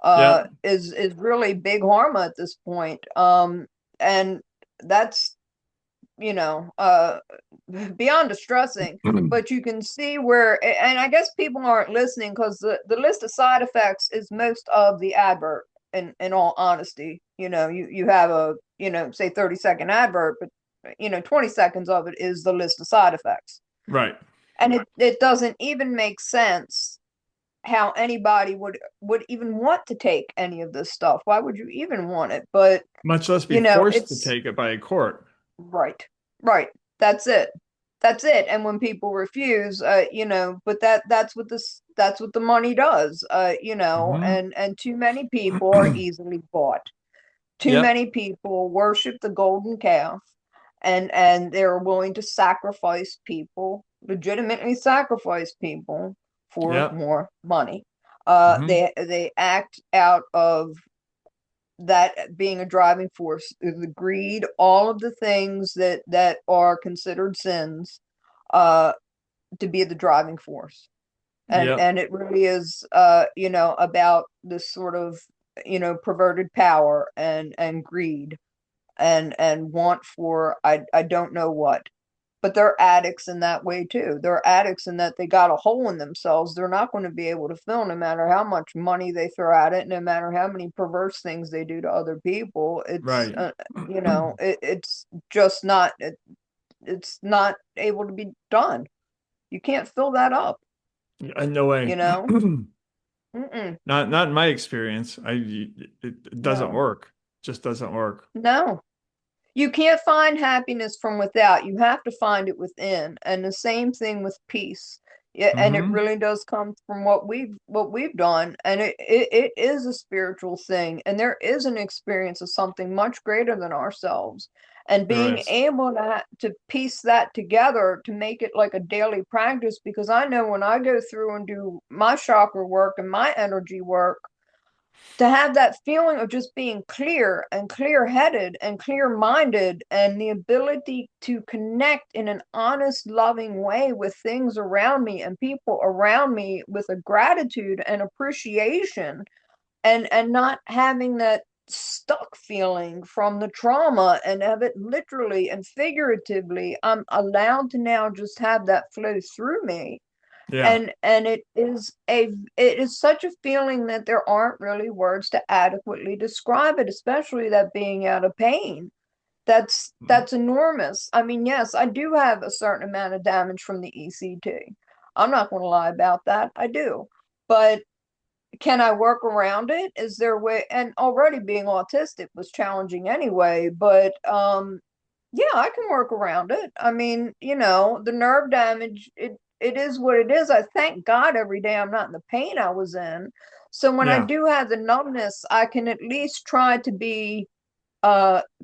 A: Yeah.
B: is really Big Pharma at this point. And that's you know uh beyond distressing, but you can see where, and I guess people aren't listening because the list of side effects is most of the advert. In all honesty, you have a, say 30-second advert, but 20 seconds of it is the list of side effects,
A: Right.
B: and it doesn't even make sense how anybody would even want to take any of this stuff. Why would you even want it? But
A: Much less be forced to
B: it's
A: take it by a court.
B: right. Right. That's it. That's it. And when people refuse, but that's what the money does,
A: Hmm.
B: and too many people are easily bought. Too
A: Yep.
B: many people worship the golden calf, and they're willing to sacrifice people, legitimately sacrifice people for
A: Yep.
B: more money.
A: Hmm.
B: They act out of that being a driving force, the greed, all of the things that are considered sins, uh, to be the driving force.
A: Yep.
B: And it really is, about this sort of, perverted power and greed and want for I don't know what. But they're addicts in that way too. They're addicts in that they got a hole in themselves they're not going to be able to fill, no matter how much money they throw at it, no matter how many perverse things they do to other people. It's
A: Right.
B: it's just not it's not able to be done. You can't fill that up,
A: No
B: you
A: way.
B: know? Mm-mm,
A: Not in my experience. It doesn't
B: no,
A: work. Just doesn't work.
B: no. You can't find happiness from without. You have to find it within. And the same thing with peace. Yeah, and it
A: Hmm.
B: really does come from what we've done. And it is a spiritual thing. And there is an experience of something much greater than ourselves. And
A: There
B: being
A: is.
B: able to piece that together to make it like a daily practice, because I know when I go through and do my chakra work and my energy work, to have that feeling of just being clear and clear-headed and clear-minded and the ability to connect in an honest, loving way with things around me and people around me with a gratitude and appreciation and not having that stuck feeling from the trauma and have it literally and figuratively. I'm allowed to now just have that flow through me,
A: Yeah.
B: and it is such a feeling that there aren't really words to adequately describe it, especially that being out of pain. That's enormous. I mean, yes, I do have a certain amount of damage from the ECT. I'm not going to lie about that. I do. But can I work around it? Is there a way? And already being autistic was challenging anyway, but yeah, I can work around it. I mean, the nerve damage, it is what it is. I thank God every day I'm not in the pain I was in. So when I
A: Yeah.
B: do have the numbness, I can at least try to be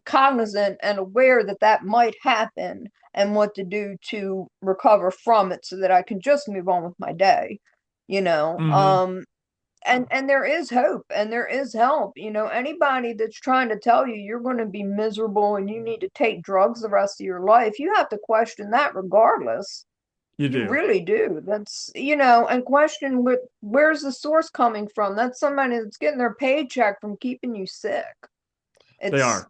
B: cognizant and aware that that might happen and what to do to recover from it so that I can just move on with my day, you know.
A: Hmm.
B: And there is hope and there is help. Anybody that's trying to tell you you're going to be miserable and you need to take drugs the rest of your life, you have to question that regardless.
A: You
B: You
A: do.
B: really do. And question where's the source coming from? That's somebody that's getting their paycheck from keeping you sick.
A: They
B: It's,
A: are.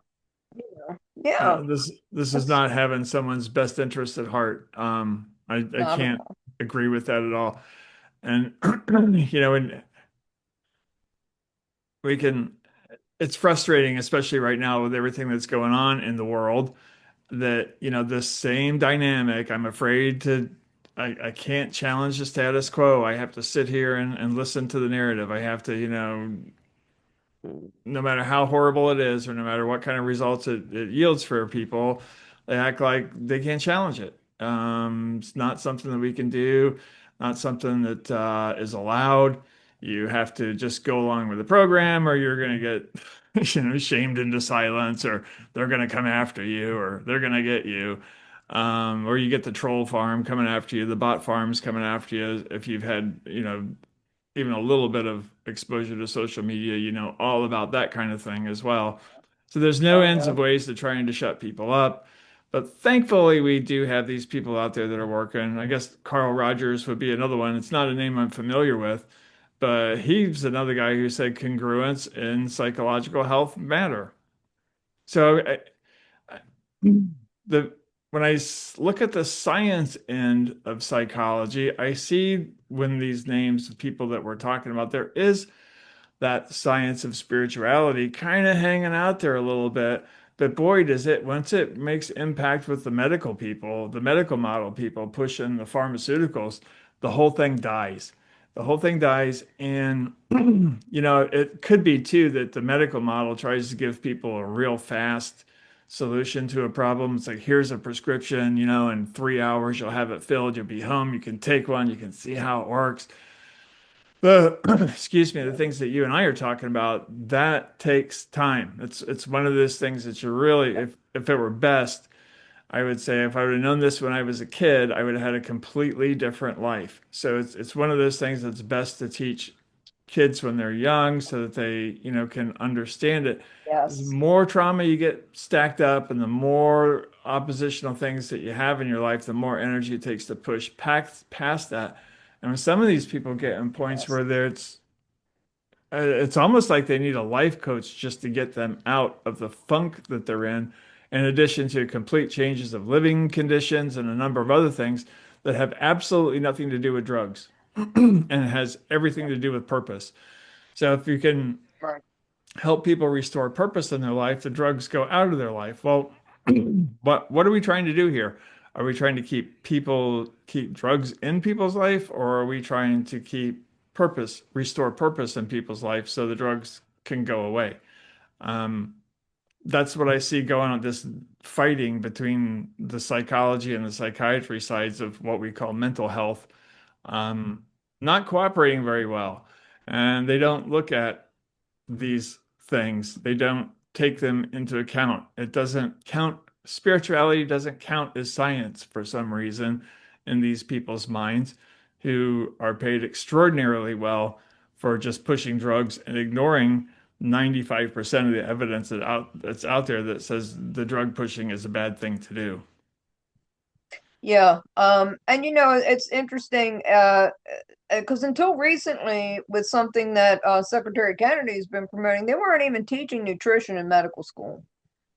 B: yeah,
A: This is
B: that's
A: not having someone's best interest at heart. I
B: not at
A: can't
B: all.
A: agree with that at all. And and we can. It's frustrating, especially right now with everything that's going on in the world, that this same dynamic. I'm afraid to. I can't challenge the status quo. I have to sit here and listen to the narrative. I have to, no matter how horrible it is, or no matter what kind of results it yields for people, they act like they can't challenge it. It's not something that we can do, not something that is allowed. You have to just go along with the program, or you're going to get, shamed into silence, or they're going to come after you, or they're going to get you. Or you get the troll farm coming after you, the bot farms coming after you if you've had, even a little bit of exposure to social media, all about that kind of thing as well. So there's no
B: Oh
A: ends
B: yeah.
A: of ways to trying to shut people up. But thankfully, we do have these people out there that are working. I guess Carl Rogers would be another one. It's not a name I'm familiar with, but he's another guy who said congruence in psychological health matter. So the when look at the science end of psychology, I see when these names of people that we're talking about, there is that science of spirituality kind of hanging out there a little bit. But boy, does it, once it makes impact with the medical people, the medical model people pushing the pharmaceuticals, the whole thing dies. The whole thing dies. And, it could be too that the medical model tries to give people a real fast solution to a problem. It's like, here's a prescription, in 3 hours, you'll have it filled, you'll be home, you can take one, you can see how it works. The excuse me, the things that you and I are talking about, that takes time. It's one of those things that you really, if it were best, I would say if I would have known this when I was a kid, I would have had a completely different life. So it's one of those things that's best to teach kids when they're young so that they, can understand it. The
B: Yes.
A: more trauma you get stacked up and the more oppositional things that you have in your life, the more energy it takes to push past that. And when some of these people get in points
B: Yes.
A: where it's almost like they need a life coach just to get them out of the funk that they're in addition to complete changes of living conditions and a number of other things that have absolutely nothing to do with drugs and it has everything to do with purpose. So if you can
B: Right.
A: help people restore purpose in their life, the drugs go out of their life. Well, what are we trying to do here? Are we trying to keep drugs in people's life, or are we trying to restore purpose in people's life so the drugs can go away? Um, that's what I see going on, this fighting between the psychology and the psychiatry sides of what we call mental health, um, not cooperating very well. And they don't look at these things. They don't take them into account. It doesn't count. Spirituality doesn't count as science for some reason in these people's minds who are paid extraordinarily well for just pushing drugs and ignoring 95% of the evidence that's out there that says the drug pushing is a bad thing to do.
B: Yeah. And it's interesting, because until recently, with something that Secretary Kennedy has been promoting, they weren't even teaching nutrition in medical school,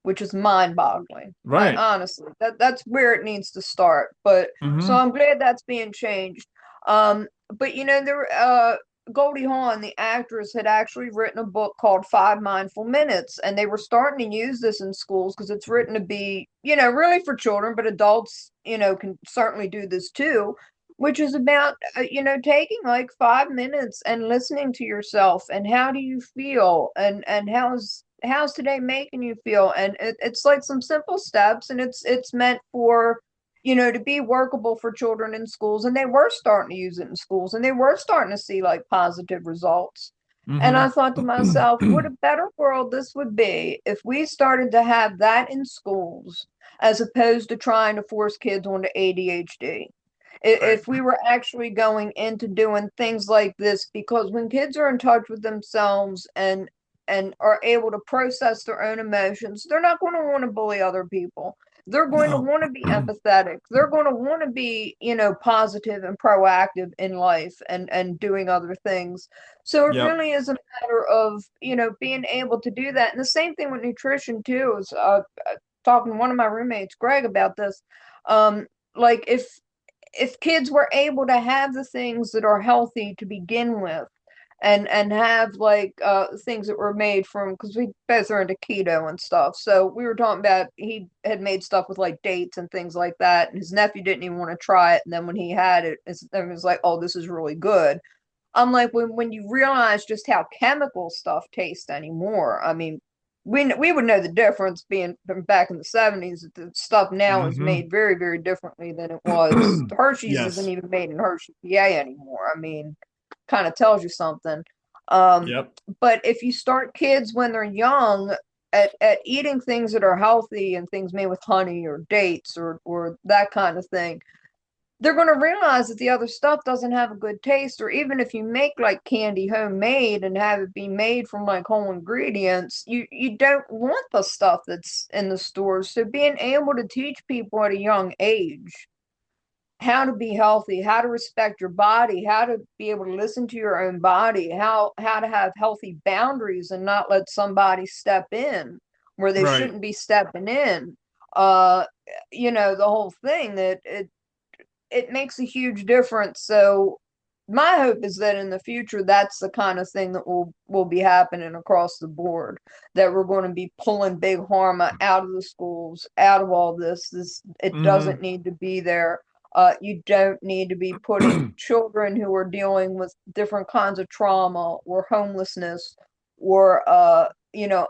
B: which is mind-boggling.
A: Right.
B: Honestly, that's where it needs to start. But so
A: Hmm.
B: I'm glad that's being changed. But there, Goldie Hawn, the actress, had actually written a book called Five Mindful Minutes, and they were starting to use this in schools because it's written to be, really for children, but adults, can certainly do this too, which is about, taking like 5 minutes and listening to yourself and how do you feel and how's today making you feel, and it's like some simple steps, and it's meant for to be workable for children in schools, and they were starting to use it in schools, and they were starting to see like positive results. And I
A: Hmm.
B: thought to myself, what a better world this would be if we started to have that in schools as opposed to trying to force kids onto ADHD.
A: Right.
B: If we were actually going into doing things like this, because when kids are in touch with themselves and are able to process their own emotions, they're not going to want to bully other people. They're going to
A: No.
B: want to be empathetic. They're going to want to be, positive and proactive in life and doing other things. So it
A: Yep.
B: really is a matter of, being able to do that. And the same thing with nutrition too. Is talking to one of my roommates, Greg, about this. Like if kids were able to have the things that are healthy to begin with, and have like things that were made from, because we both are into keto and stuff, so we were talking about he had made stuff with like dates and things like that, and his nephew didn't even want to try it, and then when he had it, it was like, oh, this is really good. I'm like, when you realize just how chemical stuff tastes anymore, I mean, we would know the difference being from back in the 70s. The stuff now is
A: Hmm.
B: made very, very differently than it was. Hershey's isn't
A: Yes.
B: even made in Hershey, PA anymore. I mean, kind of tells you something. Um,
A: Yep.
B: but if you start kids when they're young at eating things that are healthy and things made with honey or dates or that kind of thing, they're going to realize that the other stuff doesn't have a good taste. Or even if you make like candy homemade and have it be made from like whole ingredients, you don't want the stuff that's in the stores. So being able to teach people at a young age how to be healthy, how to respect your body, how to be able to listen to your own body, how to have healthy boundaries and not let somebody step in where they
A: Right.
B: shouldn't be stepping in. Uh, the whole thing, that it makes a huge difference. So my hope is that in the future, that's the kind of thing that will be happening across the board. That we're going to be pulling big pharma out of the schools, out of all this. It doesn't
A: Hmm.
B: need to be there. You don't need to be putting children who are dealing with different kinds of trauma or homelessness or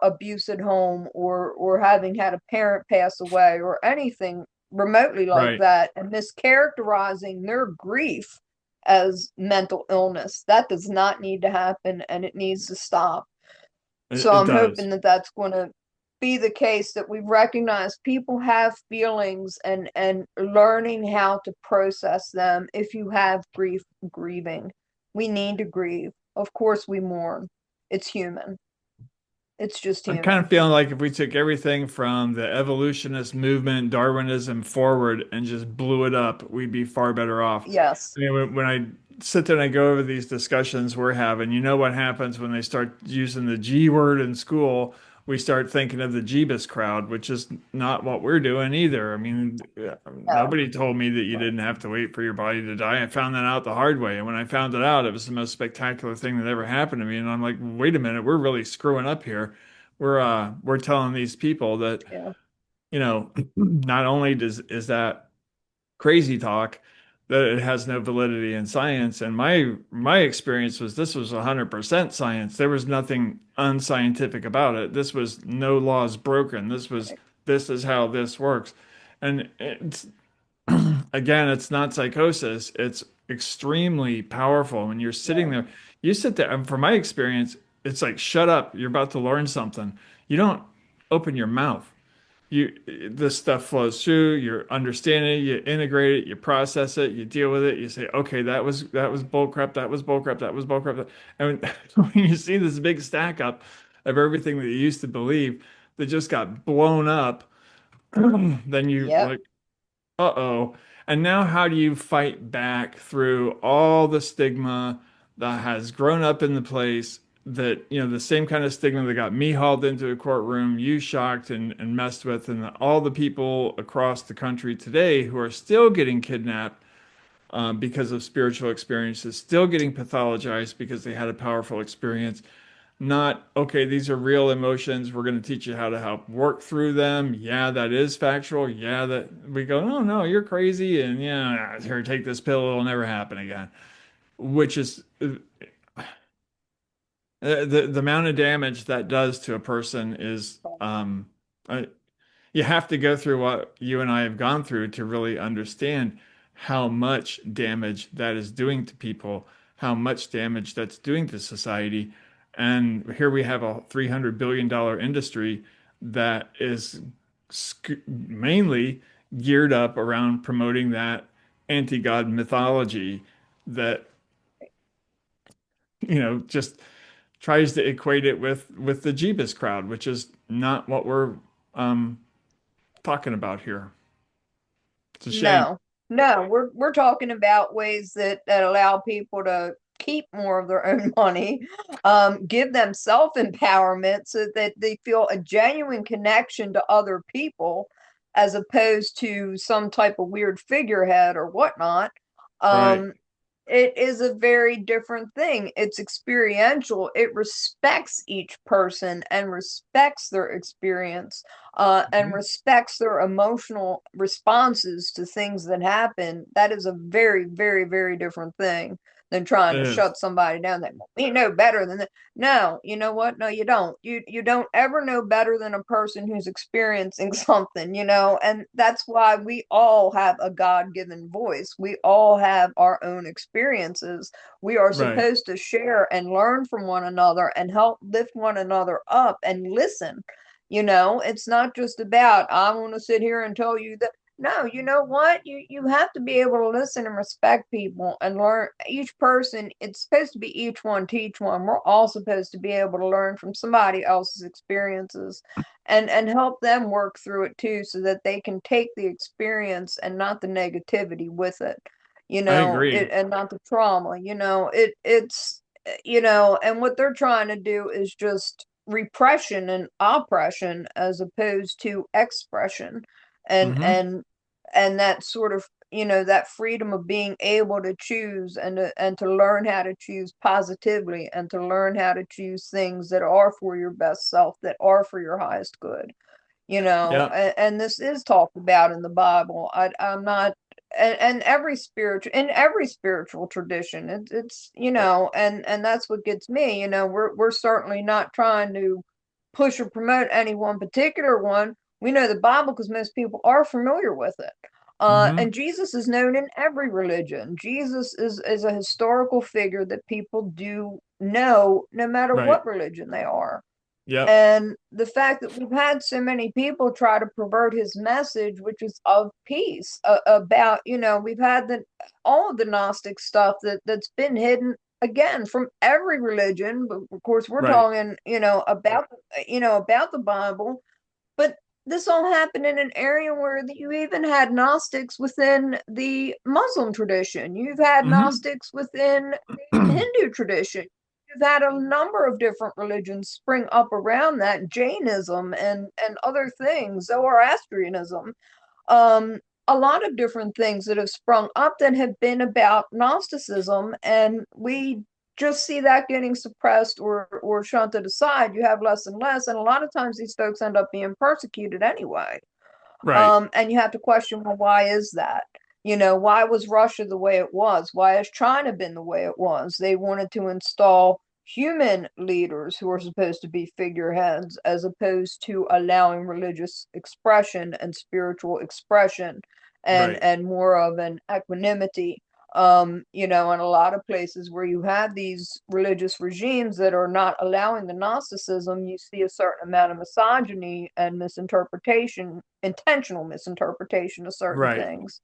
B: abuse at home or having had a parent pass away or anything remotely like
A: Right.
B: that, and mischaracterizing their grief as mental illness. That does not need to happen, and it needs to stop.
A: It,
B: So
A: it
B: I'm
A: does.
B: hoping that that's going to be the case, that we recognize people have feelings and learning how to process them. If you have grief, grieving, we need to grieve. Of course we mourn. It's human. It's just
A: I'm kind
B: human.
A: of feeling like if we took everything from the evolutionist movement, Darwinism forward, and just blew it up, we'd be far better off.
B: Yes.
A: I mean, when I sit there and I go over these discussions we're having, you know what happens when they start using the G word in school? We start thinking of the Jeebus crowd, which is not what we're doing either. I mean,
B: No.
A: nobody told me that you didn't have to wait for your body to die. I found that out the hard way. And when I found it out, it was the most spectacular thing that ever happened to me. And I'm like, wait a minute, we're really screwing up here. We're telling these people that,
B: Yeah.
A: not only does is that crazy talk, that it has no validity in science. And my experience was this was 100% science. There was nothing unscientific about it. This was no laws broken. This is how this works. And it's again, it's not psychosis. It's extremely powerful when you're sitting
B: Yeah.
A: there. You sit there, and from my experience, it's like, shut up. You're about to learn something. You don't open your mouth. this stuff flows through, you're understanding it, you integrate it, you process it, you deal with it, you say, okay, that was bull crap, that was bull crap, that was bull crap. And when you see this big stack up of everything that you used to believe that just got blown up, then you
B: Yep.
A: like, uh-oh. And now how do you fight back through all the stigma that has grown up in the place that, the same kind of stigma that got me hauled into a courtroom, you shocked and messed with, and all the people across the country today who are still getting kidnapped because of spiritual experiences, still getting pathologized because they had a powerful experience. Not, okay, these are real emotions. We're going to teach you how to help work through them. Yeah, that is factual. Yeah, that we go, no, no, you're crazy. And yeah, here, take this pill. It'll never happen again. Which is the amount of damage that does to a person is, uh, you have to go through what you and I have gone through to really understand how much damage that is doing to people, how much damage that's doing to society. And here we have a $300 billion industry that is mainly geared up around promoting that anti-God mythology that, just tries to equate it with the Jeebus crowd, which is not what we're um, talking about here. It's a shame.
B: No, no, we're talking about ways that allow people to keep more of their own money, give them self-empowerment so that they feel a genuine connection to other people as opposed to some type of weird figurehead or whatnot.
A: Right.
B: Um, it is a very different thing. It's experiential. It respects each person and respects their experience, and
A: Mhm.
B: respects their emotional responses to things that happen. That is a very, very, very different thing than trying
A: It
B: to
A: is.
B: shut somebody down. That you know better than that. No, you know what? No, you don't. You don't ever know better than a person who's experiencing something, and that's why we all have a God-given voice. We all have our own experiences. We are
A: Right.
B: supposed to share and learn from one another and help lift one another up and listen. It's not just about, I want to sit here and tell you that. No, you know what? You have to be able to listen and respect people and learn each person. It's supposed to be each one teach one. We're all supposed to be able to learn from somebody else's experiences and help them work through it too so that they can take the experience and not the negativity with it.
A: I agree.
B: And not the trauma. And what they're trying to do is just repression and oppression as opposed to expression and
A: Hmm.
B: and and that sort of that freedom of being able to choose and to learn how to choose positively and to learn how to choose things that are for your best self, that are for your highest good.
A: Yeah.
B: And this is talked about in the Bible. I'm not, and every spiritual tradition, it's and that's what gets me. We're certainly not trying to push or promote any one particular one. We know the Bible because most people are familiar with it. And
A: Hmm.
B: Jesus is known in every religion. Jesus is a historical figure that people do know no matter
A: Right.
B: what religion they are.
A: Yep.
B: And the fact that we've had so many people try to pervert his message, which is of peace, about, we've had all of the Gnostic stuff that's been hidden again from every religion. But of course, we're
A: Right.
B: talking, about the Bible. But this all happened in an area where you even had Gnostics within the Muslim tradition. You've had
A: Hmm.
B: Gnostics within the Hindu tradition. You've had a number of different religions spring up around that, Jainism and other things, Zoroastrianism, um, a lot of different things that have sprung up that have been about Gnosticism, and we just see that getting suppressed or shunted aside. You have less and less, and a lot of times these folks end up being persecuted anyway.
A: Right.
B: And you have to question, well, why is that? Why was Russia the way it was? Why has China been the way it was? They wanted to install human leaders who are supposed to be figureheads as opposed to allowing religious expression and spiritual expression and
A: Right.
B: and more of an equanimity. You know, in a lot of places where you have these religious regimes that are not allowing the Gnosticism, you see a certain amount of misogyny and misinterpretation, intentional misinterpretation of certain
A: Right.
B: things,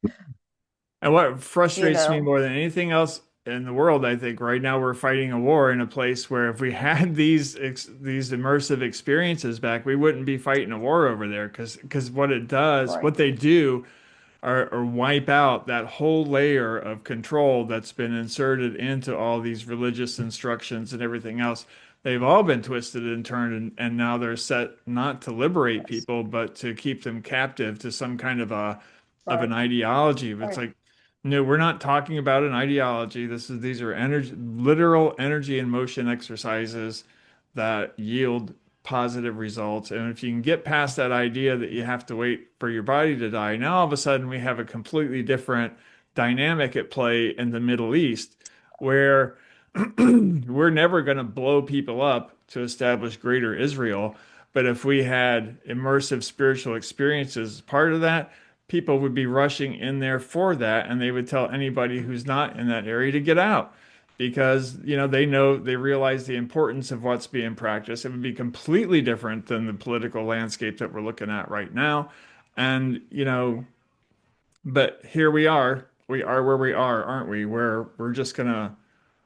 A: And what
B: you
A: frustrates me
B: know.
A: more than anything else in the world, I think right now we're fighting a war in a place where if we had these immersive experiences back, we wouldn't be fighting a war over there because what it does,
B: Right,
A: what they do or wipe out that whole layer of control that's been inserted into all these religious instructions and everything else. They've all been twisted and turned, and now they're set not to liberate
B: yes,
A: people, but to keep them captive to some kind of
B: right,
A: an ideology. It's
B: right,
A: like, no, we're not talking about an ideology. These are energy, literal energy and motion exercises that yield positive results. And if you can get past that idea that you have to wait for your body to die, now all of a sudden we have a completely different dynamic at play in the Middle East where we're never going to blow people up to establish greater Israel. But if we had immersive spiritual experiences as part of that, people would be rushing in there for that. And they would tell anybody who's not in that area to get out because they realize the importance of what's being practiced. It would be completely different than the political landscape that we're looking at right now. And but here we are. We are where we are, aren't we? Where we're just gonna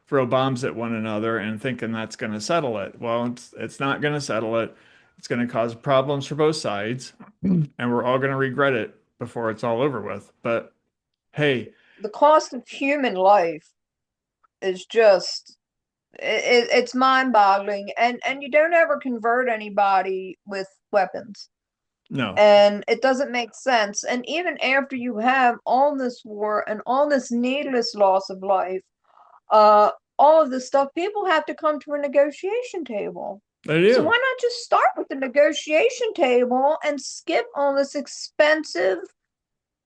A: throw bombs at one another and thinking that's gonna settle it. Well, it's not gonna settle it. It's gonna cause problems for both sides, and we're all gonna regret it before it's all over with. But hey,
B: the cost of human life is just it's mind-boggling, and you don't ever convert anybody with weapons,
A: no,
B: and it doesn't make sense. And even after you have all this war and all this needless loss of life, uh all of this stuff, people have to come to a negotiation table.
A: they
B: So
A: do.
B: why not just start with the negotiation table and skip all this expensive,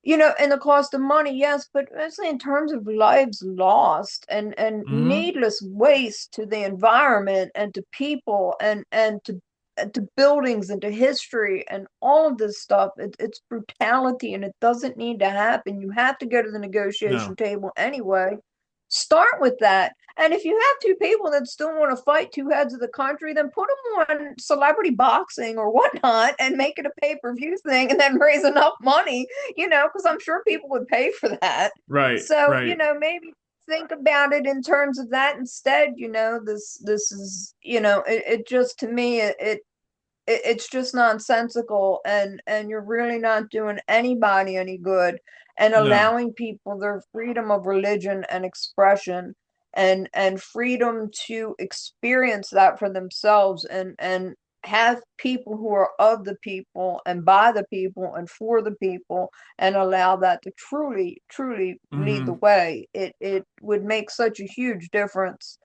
B: you know, and the cost of money, yes, but mostly in terms of lives lost and
A: Hmm.
B: needless waste to the environment and to people and to buildings and to history and all of this stuff. It's brutality and it doesn't need to happen. You have to go to the negotiation
A: No,
B: table anyway. Start with that. And if you have two people that still want to fight two heads of the country, then put them on celebrity boxing or whatnot and make it a pay-per-view thing and then raise enough money, you know, because I'm sure people would pay for that.
A: right,
B: So, you
A: right.
B: know, maybe think about it in terms of that instead. You know, this is, you know, it just, to me, it's just nonsensical, and you're really not doing anybody any good, and
A: No.
B: allowing people their freedom of religion and expression, and freedom to experience that for themselves, and have people who are of the people and by the people and for the people, and allow that to truly lead the
A: Hmm.
B: way. It would make such a huge difference,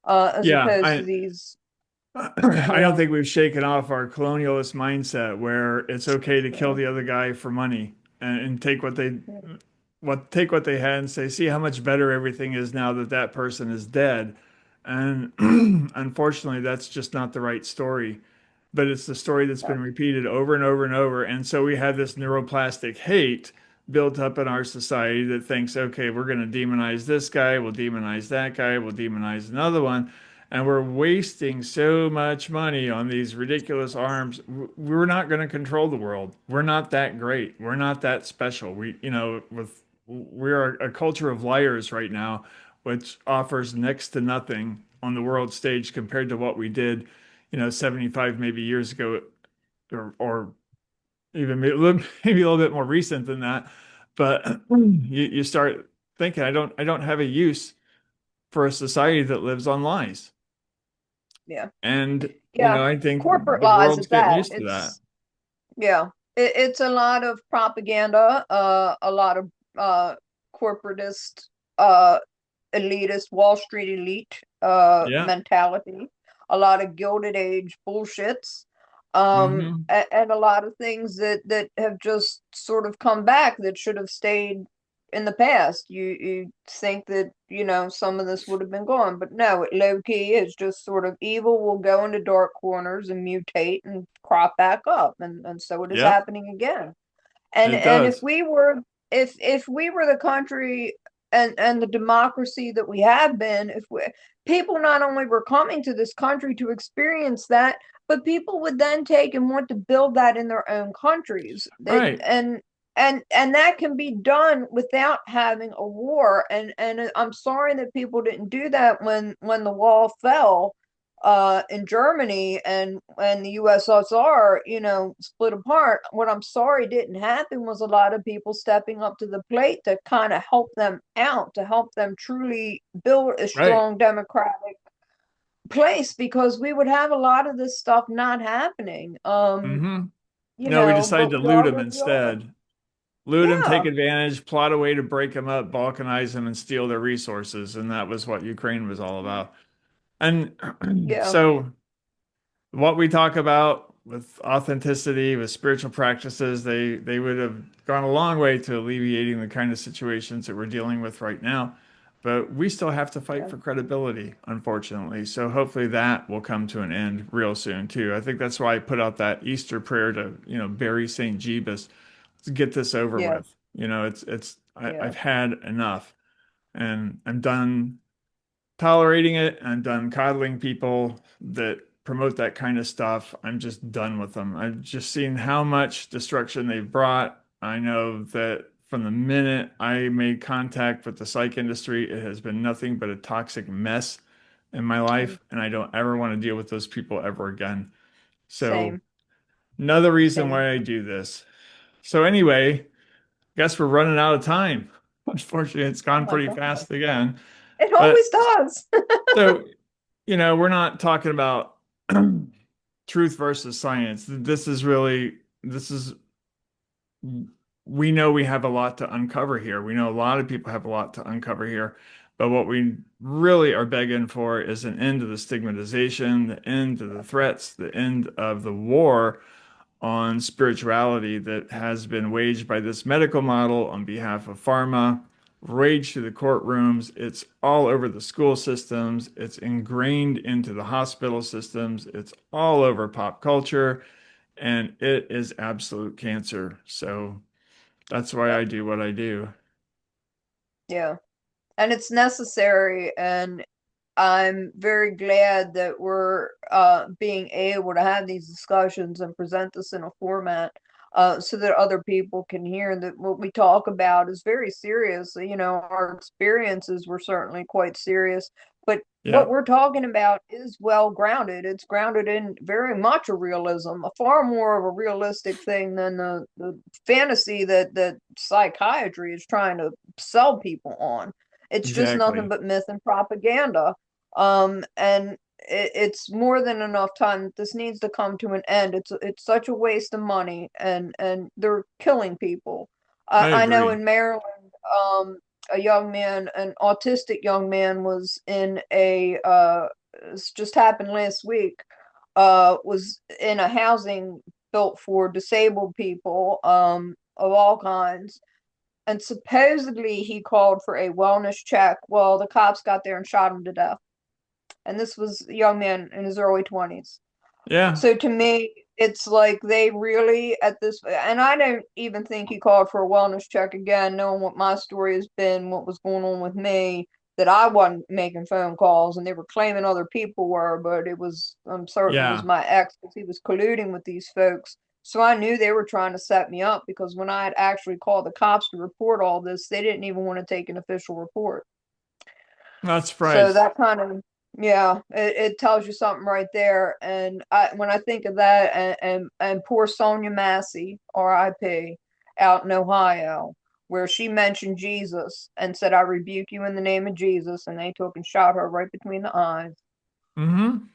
B: as
A: Yeah,
B: opposed to
A: I
B: these.
A: I don't
B: Yeah,
A: think we've shaken off our colonialist mindset where it's okay to kill
B: yeah,
A: the other guy for money and take
B: yeah,
A: take what they had and say, see how much better everything is now that that person is dead. And unfortunately, that's just not the right story. But it's the story that's
B: yeah.
A: been repeated over and over and over. And so we have this neuroplastic hate built up in our society that thinks, okay, we're going to demonize this guy, we'll demonize that guy, we'll demonize another one. And we're wasting so much money on these ridiculous arms. We're not going to control the world. We're not that great. We're not that special. We're a culture of liars right now, which offers next to nothing on the world stage compared to what we did 75 maybe years ago, or even maybe a little bit more recent than that. But you start thinking, I don't have a use for a society that lives on lies.
B: Yeah.
A: And,
B: Yeah.
A: I think
B: Corporate
A: the
B: lies
A: world's
B: at
A: getting
B: that.
A: used to that.
B: Yeah. It's a lot of propaganda, a lot of corporatist, uh elitist, Wall Street elite
A: Yeah.
B: mentality, a lot of Gilded Age bullshits,
A: Hmm.
B: and a lot of things that have just sort of come back that should have stayed in the past. You think that, you know, some of this would have been gone, but no, it low key is just sort of evil will go into dark corners and mutate and crop back up, and so it is
A: Yep.
B: happening again. And
A: It
B: and if
A: does.
B: we were if we were the country, and the democracy that we have been, if we people not only were coming to this country to experience that, but people would then take and want to build that in their own countries.
A: Right.
B: And that can be done without having a war. And I'm sorry that people didn't do that when the wall fell in Germany and the USSR, split apart. What I'm sorry didn't happen was a lot of people stepping up to the plate to kind of help them out, to help them truly build a
A: Right.
B: strong democratic place, because we would have a lot of this stuff not happening.
A: Hmm. No, we decided
B: But
A: to
B: we
A: loot
B: are
A: them
B: where we are.
A: instead. Loot them, take
B: Yeah,
A: advantage, plot a way to break them up, balkanize them, and steal their resources. And that was what Ukraine was all about. And
B: yeah,
A: so what we talk about with authenticity, with spiritual practices, they would have gone a long way to alleviating the kind of situations that we're dealing with right now. But we still have to fight
B: yeah,
A: for credibility, unfortunately. So hopefully that will come to an end real soon too. I think that's why I put out that Easter prayer to, bury St. Jeebus to get this over
B: yeah,
A: with.
B: yeah,
A: I've had enough and I'm done tolerating it. I'm done coddling people that promote that kind of stuff. I'm just done with them. I've just seen how much destruction they've brought. I know that from the minute I made contact with the psych industry, it has been nothing but a toxic mess in my
B: mm,
A: life, and I don't ever want to deal with those people ever again. So,
B: same,
A: another reason
B: same.
A: why I do this. So, anyway, guess we're running out of time. Unfortunately, it's
B: Oh
A: gone
B: my
A: pretty
B: God.
A: fast again.
B: It
A: But
B: always does.
A: so we're not talking about truth versus science. This is, we know we have a lot to uncover here. We know a lot of people have a lot to uncover here. But what we really are begging for is an end to the stigmatization, the end to the threats, the end of the war on spirituality that has been waged by this medical model on behalf of pharma, raged through the courtrooms. It's all over the school systems. It's ingrained into the hospital systems. It's all over pop culture, and it is absolute cancer. So that's why
B: Yeah,
A: I do what I do.
B: yeah. And it's necessary, and I'm very glad that we're being able to have these discussions and present this in a format so that other people can hear that what we talk about is very serious. Our experiences were certainly quite serious, but what
A: Yep,
B: we're talking about is well grounded. It's grounded in very much a realism, a far more of a realistic thing than the fantasy that psychiatry is trying to sell people on. It's just nothing
A: exactly.
B: but myth and propaganda. And it's more than enough time. This needs to come to an end. It's such a waste of money, and they're killing people.
A: I
B: I know
A: agree.
B: in Maryland, a young man, an autistic young man, was in a this just happened last week. Was in a housing built for disabled people, of all kinds, and supposedly he called for a wellness check. Well, the cops got there and shot him to death. And this was a young man in his early 20s.
A: Yeah,
B: So to me, it's like they really at this, and I don't even think he called for a wellness check again, knowing what my story has been, what was going on with me, that I wasn't making phone calls and they were claiming other people were, but I'm certain it was
A: yeah.
B: my ex because he was colluding with these folks. So I knew they were trying to set me up, because when I had actually called the cops to report all this, they didn't even want to take an official report.
A: Not
B: So
A: surprised.
B: that kind of, yeah, it tells you something right there. And when I think of that, and poor Sonia Massey, R.I.P., out in Ohio, where she mentioned Jesus and said, "I rebuke you in the name of Jesus," and they took and shot her right between the eyes.
A: Hmm.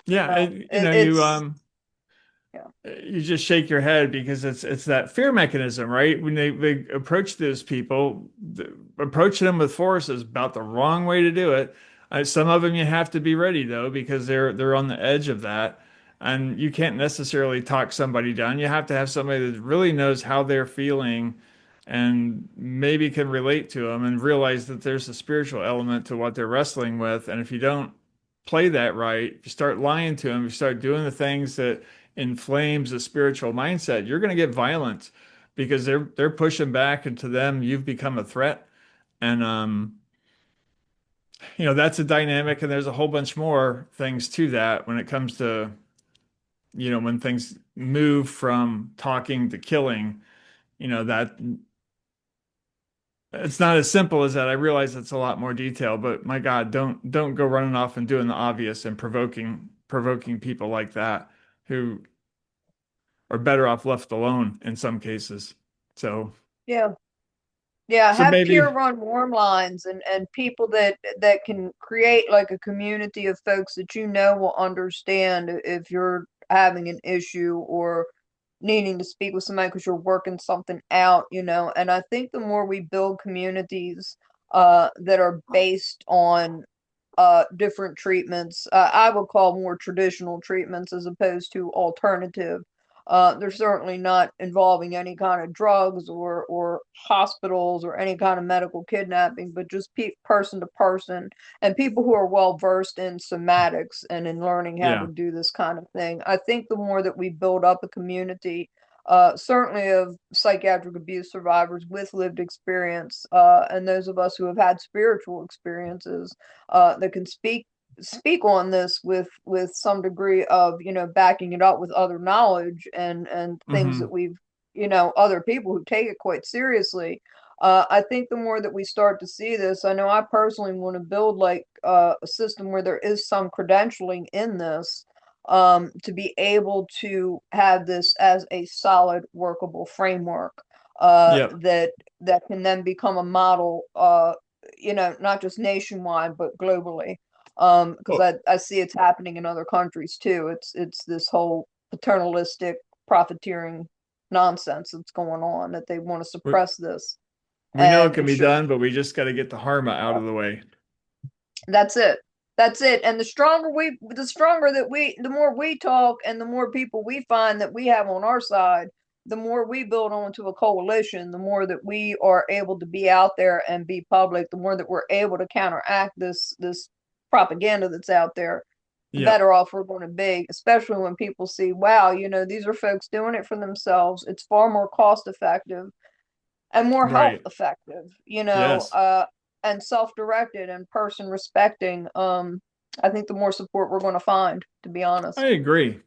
A: Yeah,
B: So
A: you
B: it's, yeah,
A: you just shake your head because it's that fear mechanism, right? When they approach those people, approaching them with force is about the wrong way to do it. Some of them you have to be ready though because they're on the edge of that, and you can't necessarily talk somebody down. You have to have somebody that really knows how they're feeling and maybe can relate to them and realize that there's a spiritual element to what they're wrestling with. And if you don't play that right, if you start lying to them, if you start doing the things that inflames a spiritual mindset, you're going to get violent because they're pushing back, and to them, you've become a threat. And that's a dynamic, and there's a whole bunch more things to that when it comes to, when things move from talking to killing, that it's not as simple as that. I realize it's a lot more detail, but my God, don't go running off and doing the obvious and provoking people like that who are better off left alone in some cases. So
B: Yeah. Yeah,
A: so
B: have
A: maybe
B: peer run warm lines and people that can create like a community of folks that you know will understand if you're having an issue or needing to speak with somebody because you're working something out, you know. And I think the more we build communities that are based on different treatments, I would call more traditional treatments as opposed to alternative. They're certainly not involving any kind of drugs or hospitals or any kind of medical kidnapping, but just person to person and people who are well versed in somatics and in learning how to
A: yeah.
B: do this kind of thing. I think the more that we build up a community, certainly of psychiatric abuse survivors with lived experience, and those of us who have had spiritual experiences, that can speak on this with some degree of, you know, backing it up with other knowledge and things that
A: Hmm.
B: we've, you know, other people who take it quite seriously. I think the more that we start to see this, I know I personally want to build like a system where there is some credentialing in this, to be able to have this as a solid workable framework,
A: Yep.
B: that can then become a model, you know, not just nationwide but globally. Because
A: Well,
B: I see it's happening in other countries too. It's this whole paternalistic profiteering nonsense that's going on that they want to
A: we,
B: suppress this,
A: we know it
B: and
A: can
B: it
A: be
B: shouldn't.
A: done, but we just got to get the harma out of the way.
B: That's it. That's it. And the stronger that the more we talk and the more people we find that we have on our side, the more we build onto a coalition, the more that we are able to be out there and be public, the more that we're able to counteract this propaganda that's out there, the
A: Yep.
B: better off we're going to be, especially when people see, wow, you know, these are folks doing it for themselves. It's far more cost effective and more health
A: Right.
B: effective, you know,
A: Yes.
B: and self-directed and person respecting. I think the more support we're going to find, to be
A: I
B: honest.
A: agree.